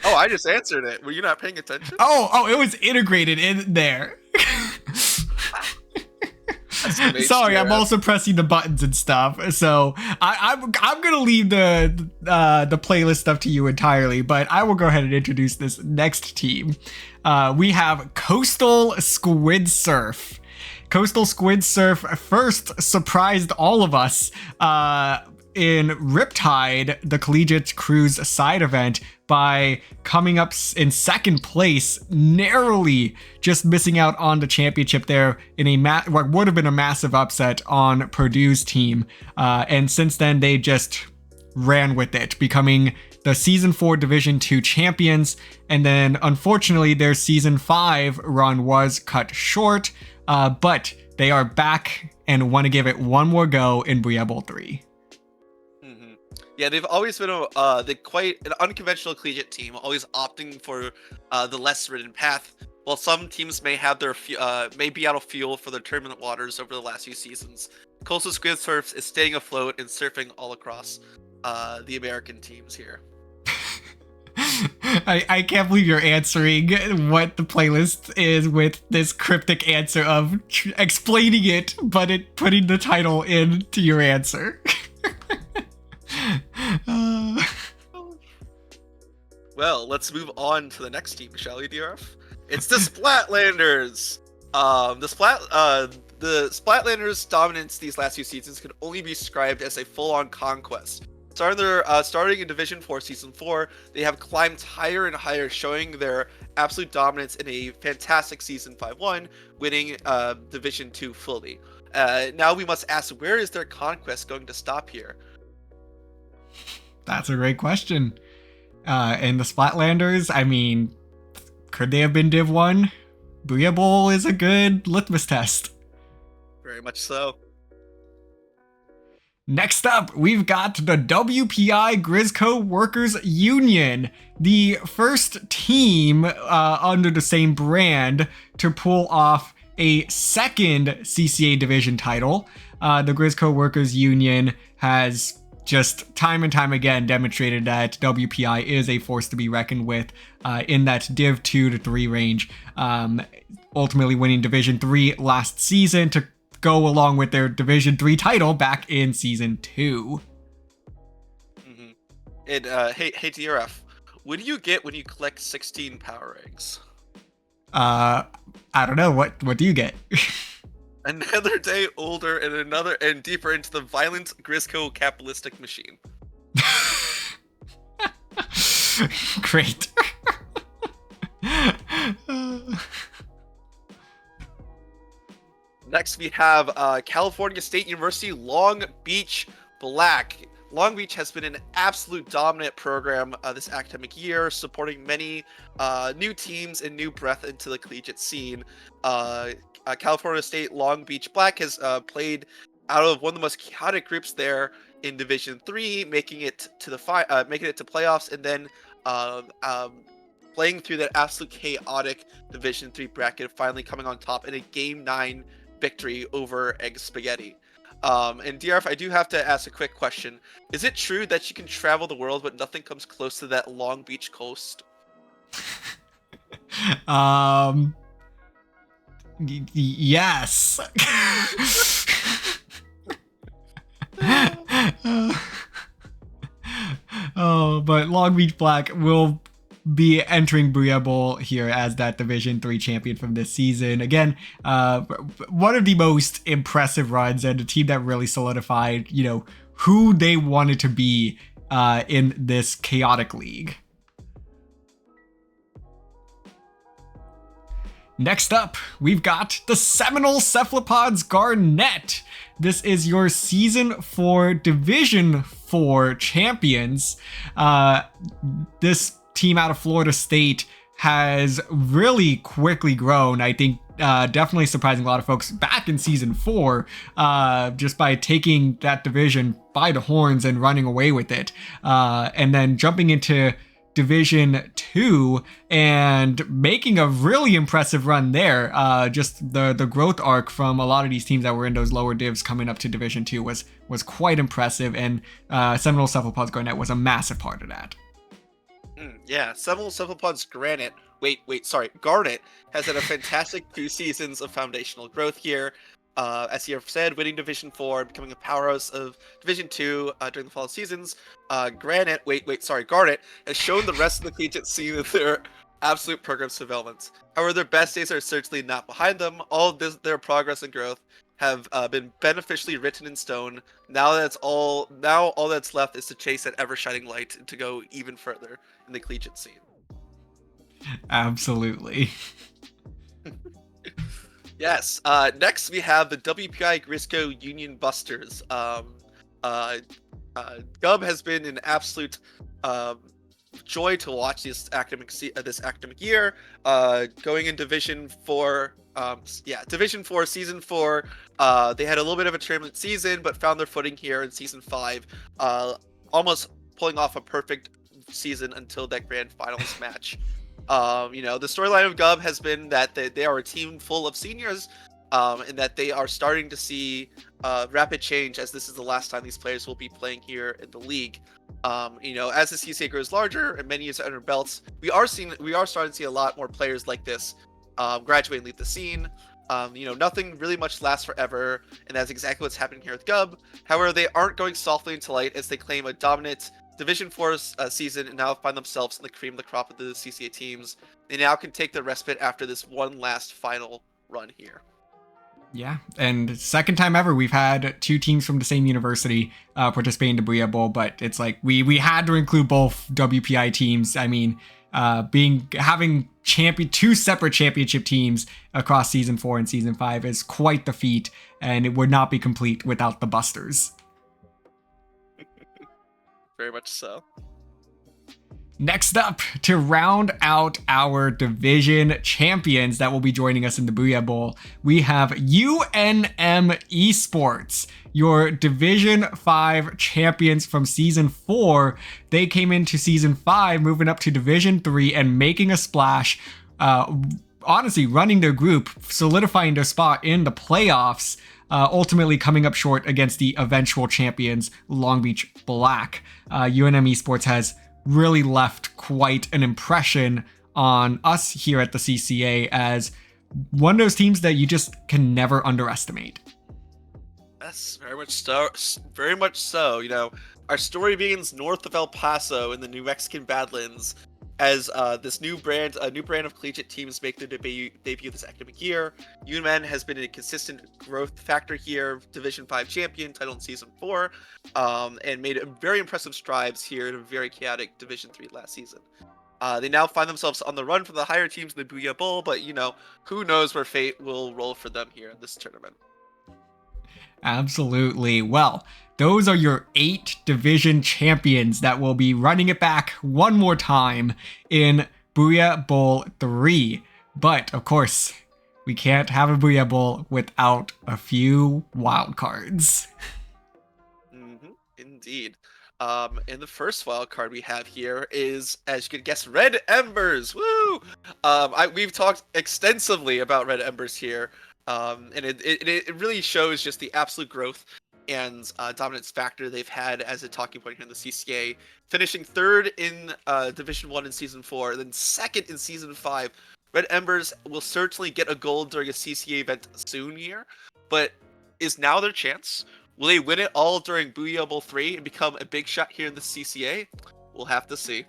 Oh, I just answered it. Were you not paying attention? Oh, it was integrated in there. Sorry, I'm also pressing the buttons and stuff. So I'm gonna leave the playlist stuff to you entirely, but I will go ahead and introduce this next team. we have Coastal Squid Surf. Coastal Squid Surf first surprised all of us in Riptide, the Collegiate Cruise side event, by coming up in second place, narrowly just missing out on the championship there in what would have been a massive upset on Purdue's team. And since then, they just ran with it, becoming the Season 4 Division 2 champions. And then, unfortunately, their Season 5 run was cut short, but they are back and want to give it one more go in Booyah Bowl 3. Yeah, they've always been quite an unconventional collegiate team, always opting for the less ridden path. While some teams may have may be out of fuel for their turbulent waters over the last few seasons, Coastal Squid Surf is staying afloat and surfing all across the American teams here. I can't believe you're answering what the playlist is with this cryptic answer of explaining it, but putting the title into your answer. Well, let's move on to the next team, shall we, DRF? It's the Splatlanders. The Splatlanders' dominance these last few seasons can only be described as a full-on conquest. Starting in Division 4 Season 4, they have climbed higher and higher, showing their absolute dominance in a fantastic Season 5-1, winning Division 2 fully. Now we must ask, where is their conquest going to stop here? That's a great question. And the Splatlanders, I mean, could they have been Div 1? Booyah Bowl is a good litmus test. Very much so. Next up, we've got the WPI Grisco Workers Union, the first team under the same brand to pull off a second CCA division title. The Grisco Workers Union has just time and time again demonstrated that WPI is a force to be reckoned with in that Div 2 to 3 range, ultimately winning Division 3 last season to go along with their Division 3 title back in Season 2. Mm-hmm. And hey DRF, what do you get when you collect 16 power eggs? I don't know. What do you get? Another day older and deeper into the violent Grisco capitalistic machine. Great. Next, we have California State University Long Beach Black. Long Beach has been an absolute dominant program this academic year, supporting many new teams and new breath into the collegiate scene. California State Long Beach Black has played out of one of the most chaotic groups there in Division 3, making it to playoffs, and then playing through that absolute chaotic Division 3 bracket, finally coming on top in a Game 9 victory over Egg Spaghetti. And DRF, I do have to ask a quick question. Is it true that you can travel the world but nothing comes close to that Long Beach coast? Yes. But Long Beach Black will be entering Booyah Bowl here as that Division 3 champion from this season. Again, one of the most impressive runs and a team that really solidified, who they wanted to be in this chaotic league. Next up, we've got the Seminole Cephalopods Garnet. This is your Season 4 Division 4 champions. This team out of Florida State has really quickly grown. I think definitely surprising a lot of folks back in Season 4 just by taking that division by the horns and running away with it. And then jumping into Division 2 and making a really impressive run there. Just the growth arc from a lot of these teams that were in those lower divs coming up to Division 2 was quite impressive, and Seminole Cephalopods Garnet was a massive part of that. Yeah, Seminole Cephalopods Garnet has had a fantastic 2 seasons of foundational growth here. As you have said, winning Division 4, becoming a powerhouse of Division 2 during the fall seasons. Garnet has shown the rest of the collegiate scene that they're absolute program surveillance. However, their best days are certainly not behind them. All of their progress and growth have been beneficially written in stone. Now all that's left is to chase that ever-shining light and to go even further in the collegiate scene. Absolutely. Yes. Next, we have the WPI Grisco Union Busters. Gub has been an absolute joy to watch this academic year. Going in Division 4, Division 4, Season 4. They had a little bit of a turbulent season, but found their footing here in Season 5. Almost pulling off a perfect season until that grand finals match. The storyline of Gub has been that they are a team full of seniors, and that they are starting to see rapid change, as this is the last time these players will be playing here in the league. As the CCA grows larger and many years under belts, we are starting to see a lot more players like this graduate and leave the scene. Nothing really much lasts forever, and that's exactly what's happening here with Gub. However, they aren't going softly into light, as they claim a dominant Division 4 season and now find themselves in the cream of the crop of the CCA teams. They now can take the respite after this one last final run here. Yeah, and second time ever we've had two teams from the same university participate in the Booyah Bowl, but it's like we had to include both WPI teams. I mean, having two separate championship teams across Season 4 and Season 5 is quite the feat, and it would not be complete without the Busters. Very much so. Next up, to round out our division champions that will be joining us in the Booyah Bowl, we have UNM Esports, your Division 5 champions from Season 4. They came into Season 5, moving up to Division 3 and making a splash, honestly running their group, solidifying their spot in the playoffs, ultimately coming up short against the eventual champions, Long Beach Black. UNM Esports has really left quite an impression on us here at the CCA as one of those teams that you just can never underestimate. Yes, very much so. Very much so. Our story begins north of El Paso in the New Mexican Badlands, as this new brand of collegiate teams make their debut this academic year. UNM has been a consistent growth factor here, Division 5 champion, title in Season 4, and made very impressive strides here in a very chaotic Division 3 last season. They now find themselves on the run for the higher teams in the Booyah Bowl, but who knows where fate will roll for them here in this tournament. Absolutely. Well, those are your 8 division champions that will be running it back one more time in Booyah Bowl 3. But, of course, we can't have a Booyah Bowl without a few wildcards. Indeed. And the first wild card we have here is, as you can guess, Red Embers. Woo! We've talked extensively about Red Embers here, and it really shows just the absolute growth and dominance factor they've had as a talking point here in the CCA, finishing 3rd in Division 1 in Season 4, then 2nd in Season 5. Red Embers will certainly get a gold during a CCA event soon here, but is now their chance? Will they win it all during Booyah Bowl 3 and become a big shot here in the CCA? We'll have to see.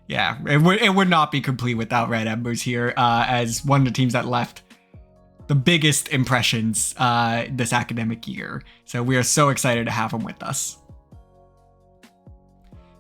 Yeah, it would not be complete without Red Embers here, as one of the teams that left the biggest impressions this academic year. So we are so excited to have them with us.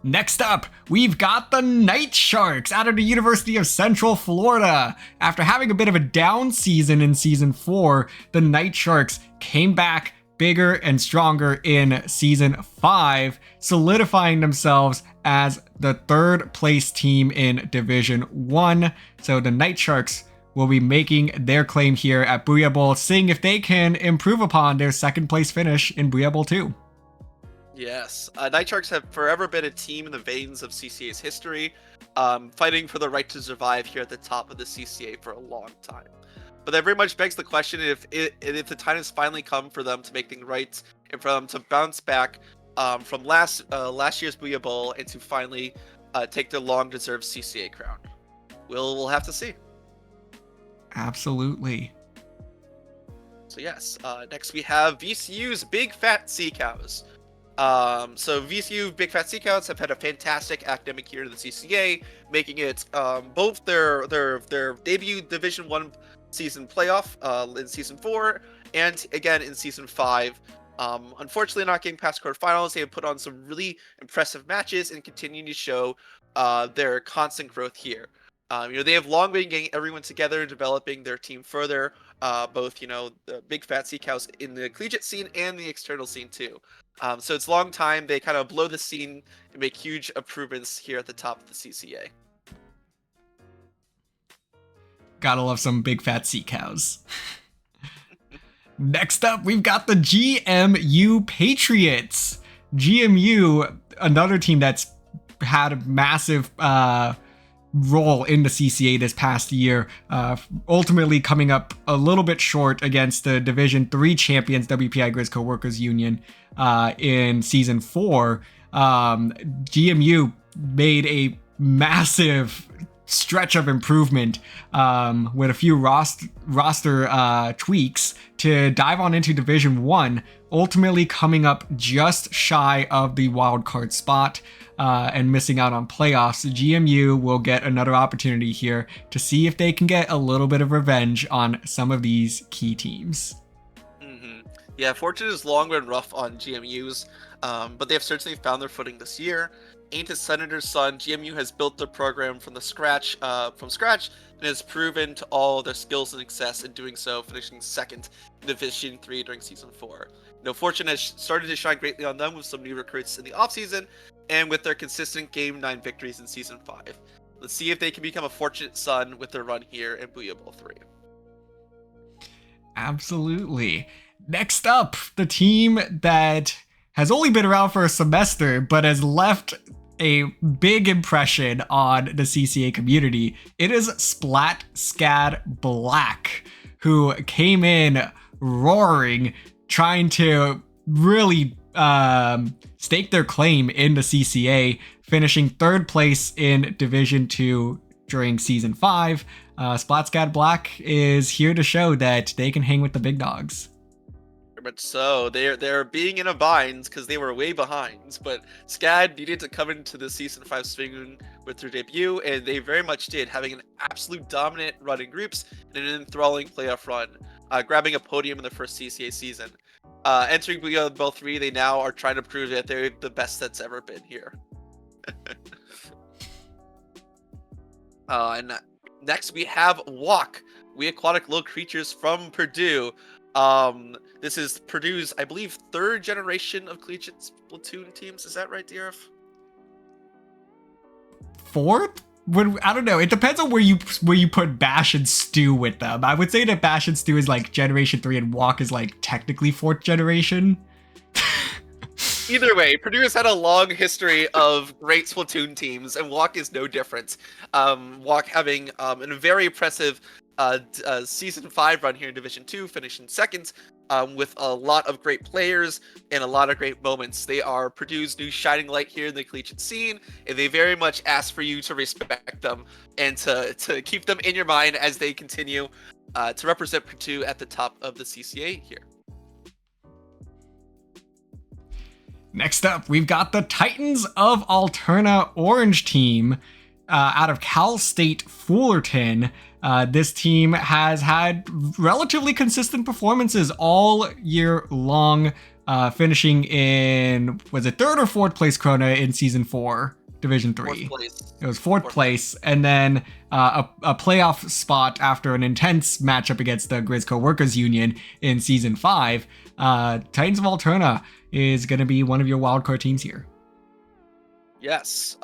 Next up, we've got the Night Sharks out of the University of Central Florida. After having a bit of a down season in Season 4, the Night Sharks came back bigger and stronger in Season 5, solidifying themselves as the 3rd place team in Division 1. So the Night Sharks will be making their claim here at Booyah Bowl, seeing if they can improve upon their 2nd place finish in Booyah Bowl 2. Yes, Night Sharks have forever been a team in the veins of CCA's history, fighting for the right to survive here at the top of the CCA for a long time. But that very much begs the question if the time has finally come for them to make things right and for them to bounce back from last year's Booyah Bowl and to finally take their long-deserved CCA crown. We'll have to see. Absolutely. So yes, next we have VCU's Big Fat Sea Cows. So VCU Big Fat Sea Cows have had a fantastic academic year in the CCA, making it both their debut Division 1 season playoff in Season 4 and again in Season 5. Unfortunately not getting past quarterfinals, they have put on some really impressive matches and continuing to show their constant growth here. They have long been getting everyone together and developing their team further, both, the Big Fat Sea Cows in the collegiate scene and the external scene too. So it's a long time. They kind of blow the scene and make huge improvements here at the top of the CCA. Gotta love some Big Fat Sea Cows. Next up, we've got the GMU Patriots. GMU, another team that's had a massive role in the CCA this past year, ultimately coming up a little bit short against the Division 3 champions WPI Grizz Co-workers Union in Season 4. GMU made a massive stretch of improvement with a few roster tweaks to dive on into Division 1, ultimately coming up just shy of the wild card spot and missing out on playoffs. GMU will get another opportunity here to see if they can get a little bit of revenge on some of these key teams. Yeah, fortune has long been rough on GMU's, but they have certainly found their footing this year. Ain't a senator's son, GMU has built their program from scratch and has proven to all their skills and success in doing so, finishing second in Division 3 during Season 4. Fortune has started to shine greatly on them with some new recruits in the offseason and with their consistent Game 9 victories in Season 5. Let's see if they can become a fortunate son with their run here in Booyah Bowl 3. Absolutely. Next up, the team that has only been around for a semester but has left a big impression on the CCA community. It is Splat Scad Black, who came in roaring, trying to really stake their claim in the CCA, finishing third place in Division 2 during Season 5. Splat Scad Black is here to show that they can hang with the big dogs. But so they're being in a bind because they were way behind. But SCAD needed to come into the Season 5 swing with their debut, and they very much did, having an absolute dominant run in groups and an enthralling playoff run, grabbing a podium in the first CCA season. Entering Booyah Bowl 3, they now are trying to prove that they're the best that's ever been here. And next we have Walk, We Aquatic Little Creatures from Purdue. This is Purdue's, I believe, third generation of collegiate Splatoon teams. Is that right, DRF? Fourth? I don't know. It depends on where you put Bash and Stew with them. I would say that Bash and Stew is like Generation 3 and Walk is like technically fourth generation. Either way, Purdue has had a long history of great Splatoon teams, and Walk is no different. Walk having a very impressive Season 5 run here in Division 2, finishing second, with a lot of great players and a lot of great moments. They are Purdue's new shining light here in the collegiate scene, and they very much ask for you to respect them and to keep them in your mind as they continue to represent Purdue at the top of the CCA here. Next up, we've got the Titans of Alterna Orange team out of Cal State Fullerton. This team has had relatively consistent performances all year long, finishing in, was it third or fourth place Krona in Season 4, Division 3? Fourth place. It was fourth place, and then a playoff spot after an intense matchup against the Grizz Co-workers Union in Season 5. Titans of Alterna is going to be one of your wildcard teams here. Yes.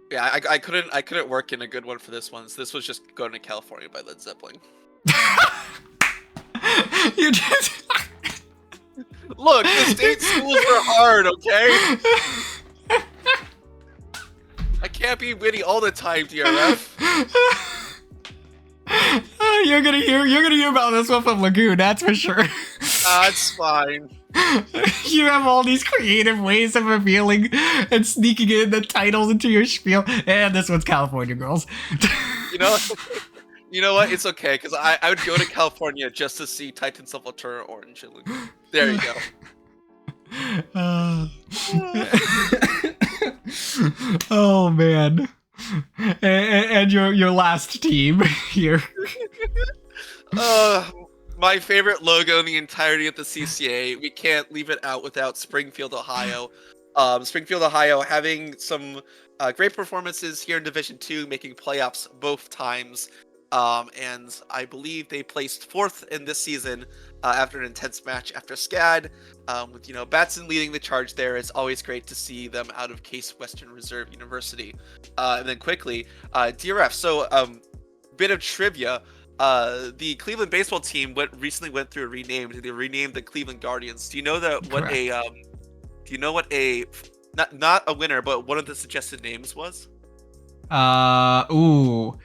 Yeah, I couldn't work in a good one for this one. So this was just Going to California by Led Zeppelin. You just Look, the state schools are hard, okay? I can't be witty all the time, DRF. You're gonna hear about this one from Lagoon, that's for sure. That's fine. You have all these creative ways of revealing and sneaking in the titles into your spiel, and this one's California Girls. You know what? It's okay, because I would go to California just to see Titans of Alterna Orange. There you go. Oh man. And your last team here. My favorite logo in the entirety of the CCA. We can't leave it out without Springfield, Ohio. Springfield, Ohio, having some great performances here in Division II, making playoffs both times. And I believe they placed 4th in this season after an intense match after SCAD. With Batson leading the charge there, it's always great to see them out of Case Western Reserve University. And then quickly, DRF. So, bit of trivia. The Cleveland baseball team recently went through a rename. They renamed the Cleveland Guardians. Do you know what a not a winner, but one of the suggested names was? Ooh.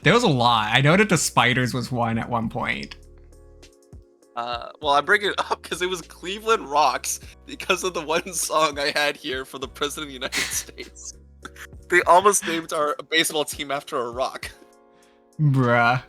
There was a lot. I know that the Spiders was one at one point. Well, I'm bringing it up because it was Cleveland Rocks because of the one song I had here for the President of the United States. They almost named our baseball team after a rock. Bruh.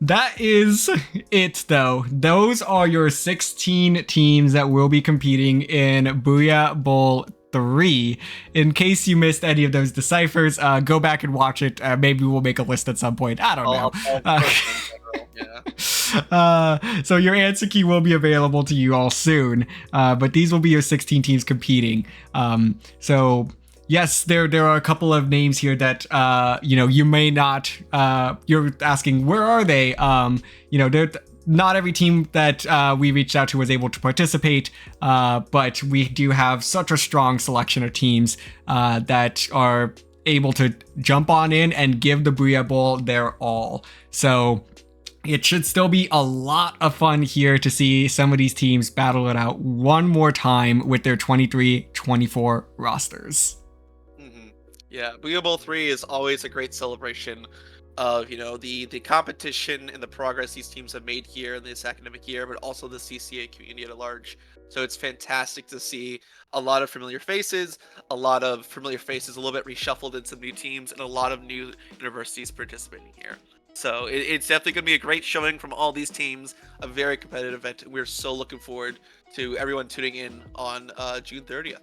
That is it, though. Those are your 16 teams that will be competing in Booyah Bowl 3. In case you missed any of those deciphers, go back and watch it. Maybe we'll make a list at some point. I don't know. So your answer key will be available to you all soon. But these will be your 16 teams competing. So yes, there are a couple of names here that you may not. You're asking, where are they? Not every team that we reached out to was able to participate, but we do have such a strong selection of teams that are able to jump on in and give the Booyah Bowl their all. So it should still be a lot of fun here to see some of these teams battle it out one more time with their 23-24 rosters. Yeah, Booyah Bowl 3 is always a great celebration of, the competition and the progress these teams have made here in this academic year, but also the CCA community at large. So it's fantastic to see a lot of familiar faces, a little bit reshuffled in some new teams, and a lot of new universities participating here. So it's definitely going to be a great showing from all these teams, a very competitive event. We're so looking forward to everyone tuning in on June 30th.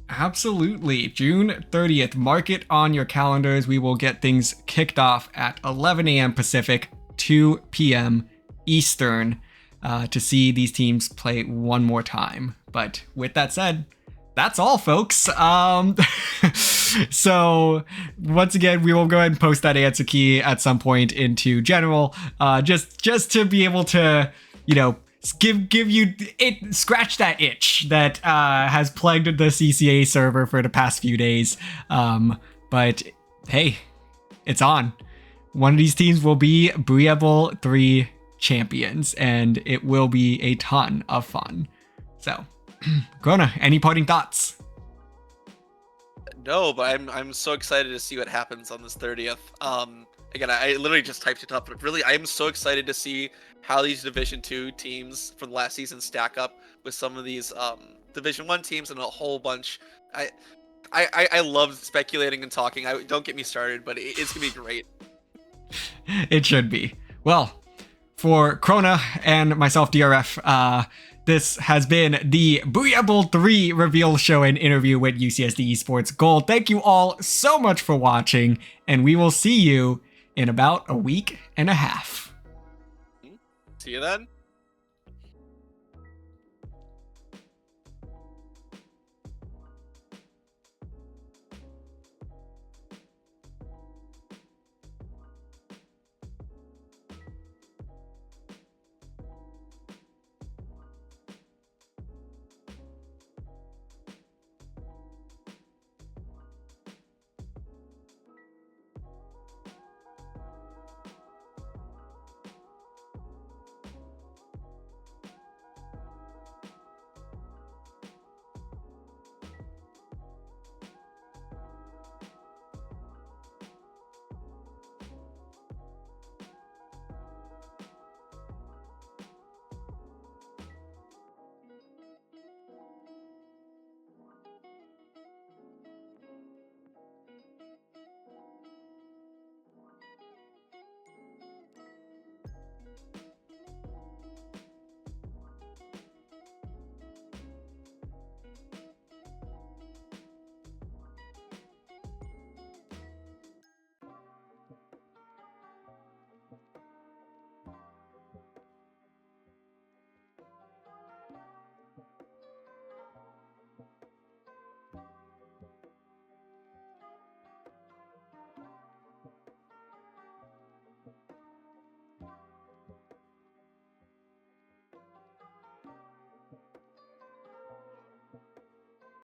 Absolutely. June 30th. Mark it on your calendars. We will get things kicked off at 11 a.m. Pacific, 2 p.m. Eastern to see these teams play one more time. But with that said, that's all, folks. So once again, we will go ahead and post that answer key at some point into general, just to be able to, give you it, scratch that itch that has plagued the CCA server for the past few days. But hey, it's on. One of these teams will be Booyah Bowl 3 champions, and it will be a ton of fun. So, Krona, any parting thoughts? No, but I'm so excited to see what happens on this 30th. Again, I literally just typed it up, but really, I am so excited to see how these Division 2 teams from last season stack up with some of these Division 1 teams and a whole bunch. I love speculating and talking. Don't get me started, but it's gonna be great. It should be. Well, for Krona and myself, DRF, this has been the Booyah Bowl 3 reveal show and interview with UCSD Esports Gold. Thank you all so much for watching, and we will see you in about a week and a half. See you then.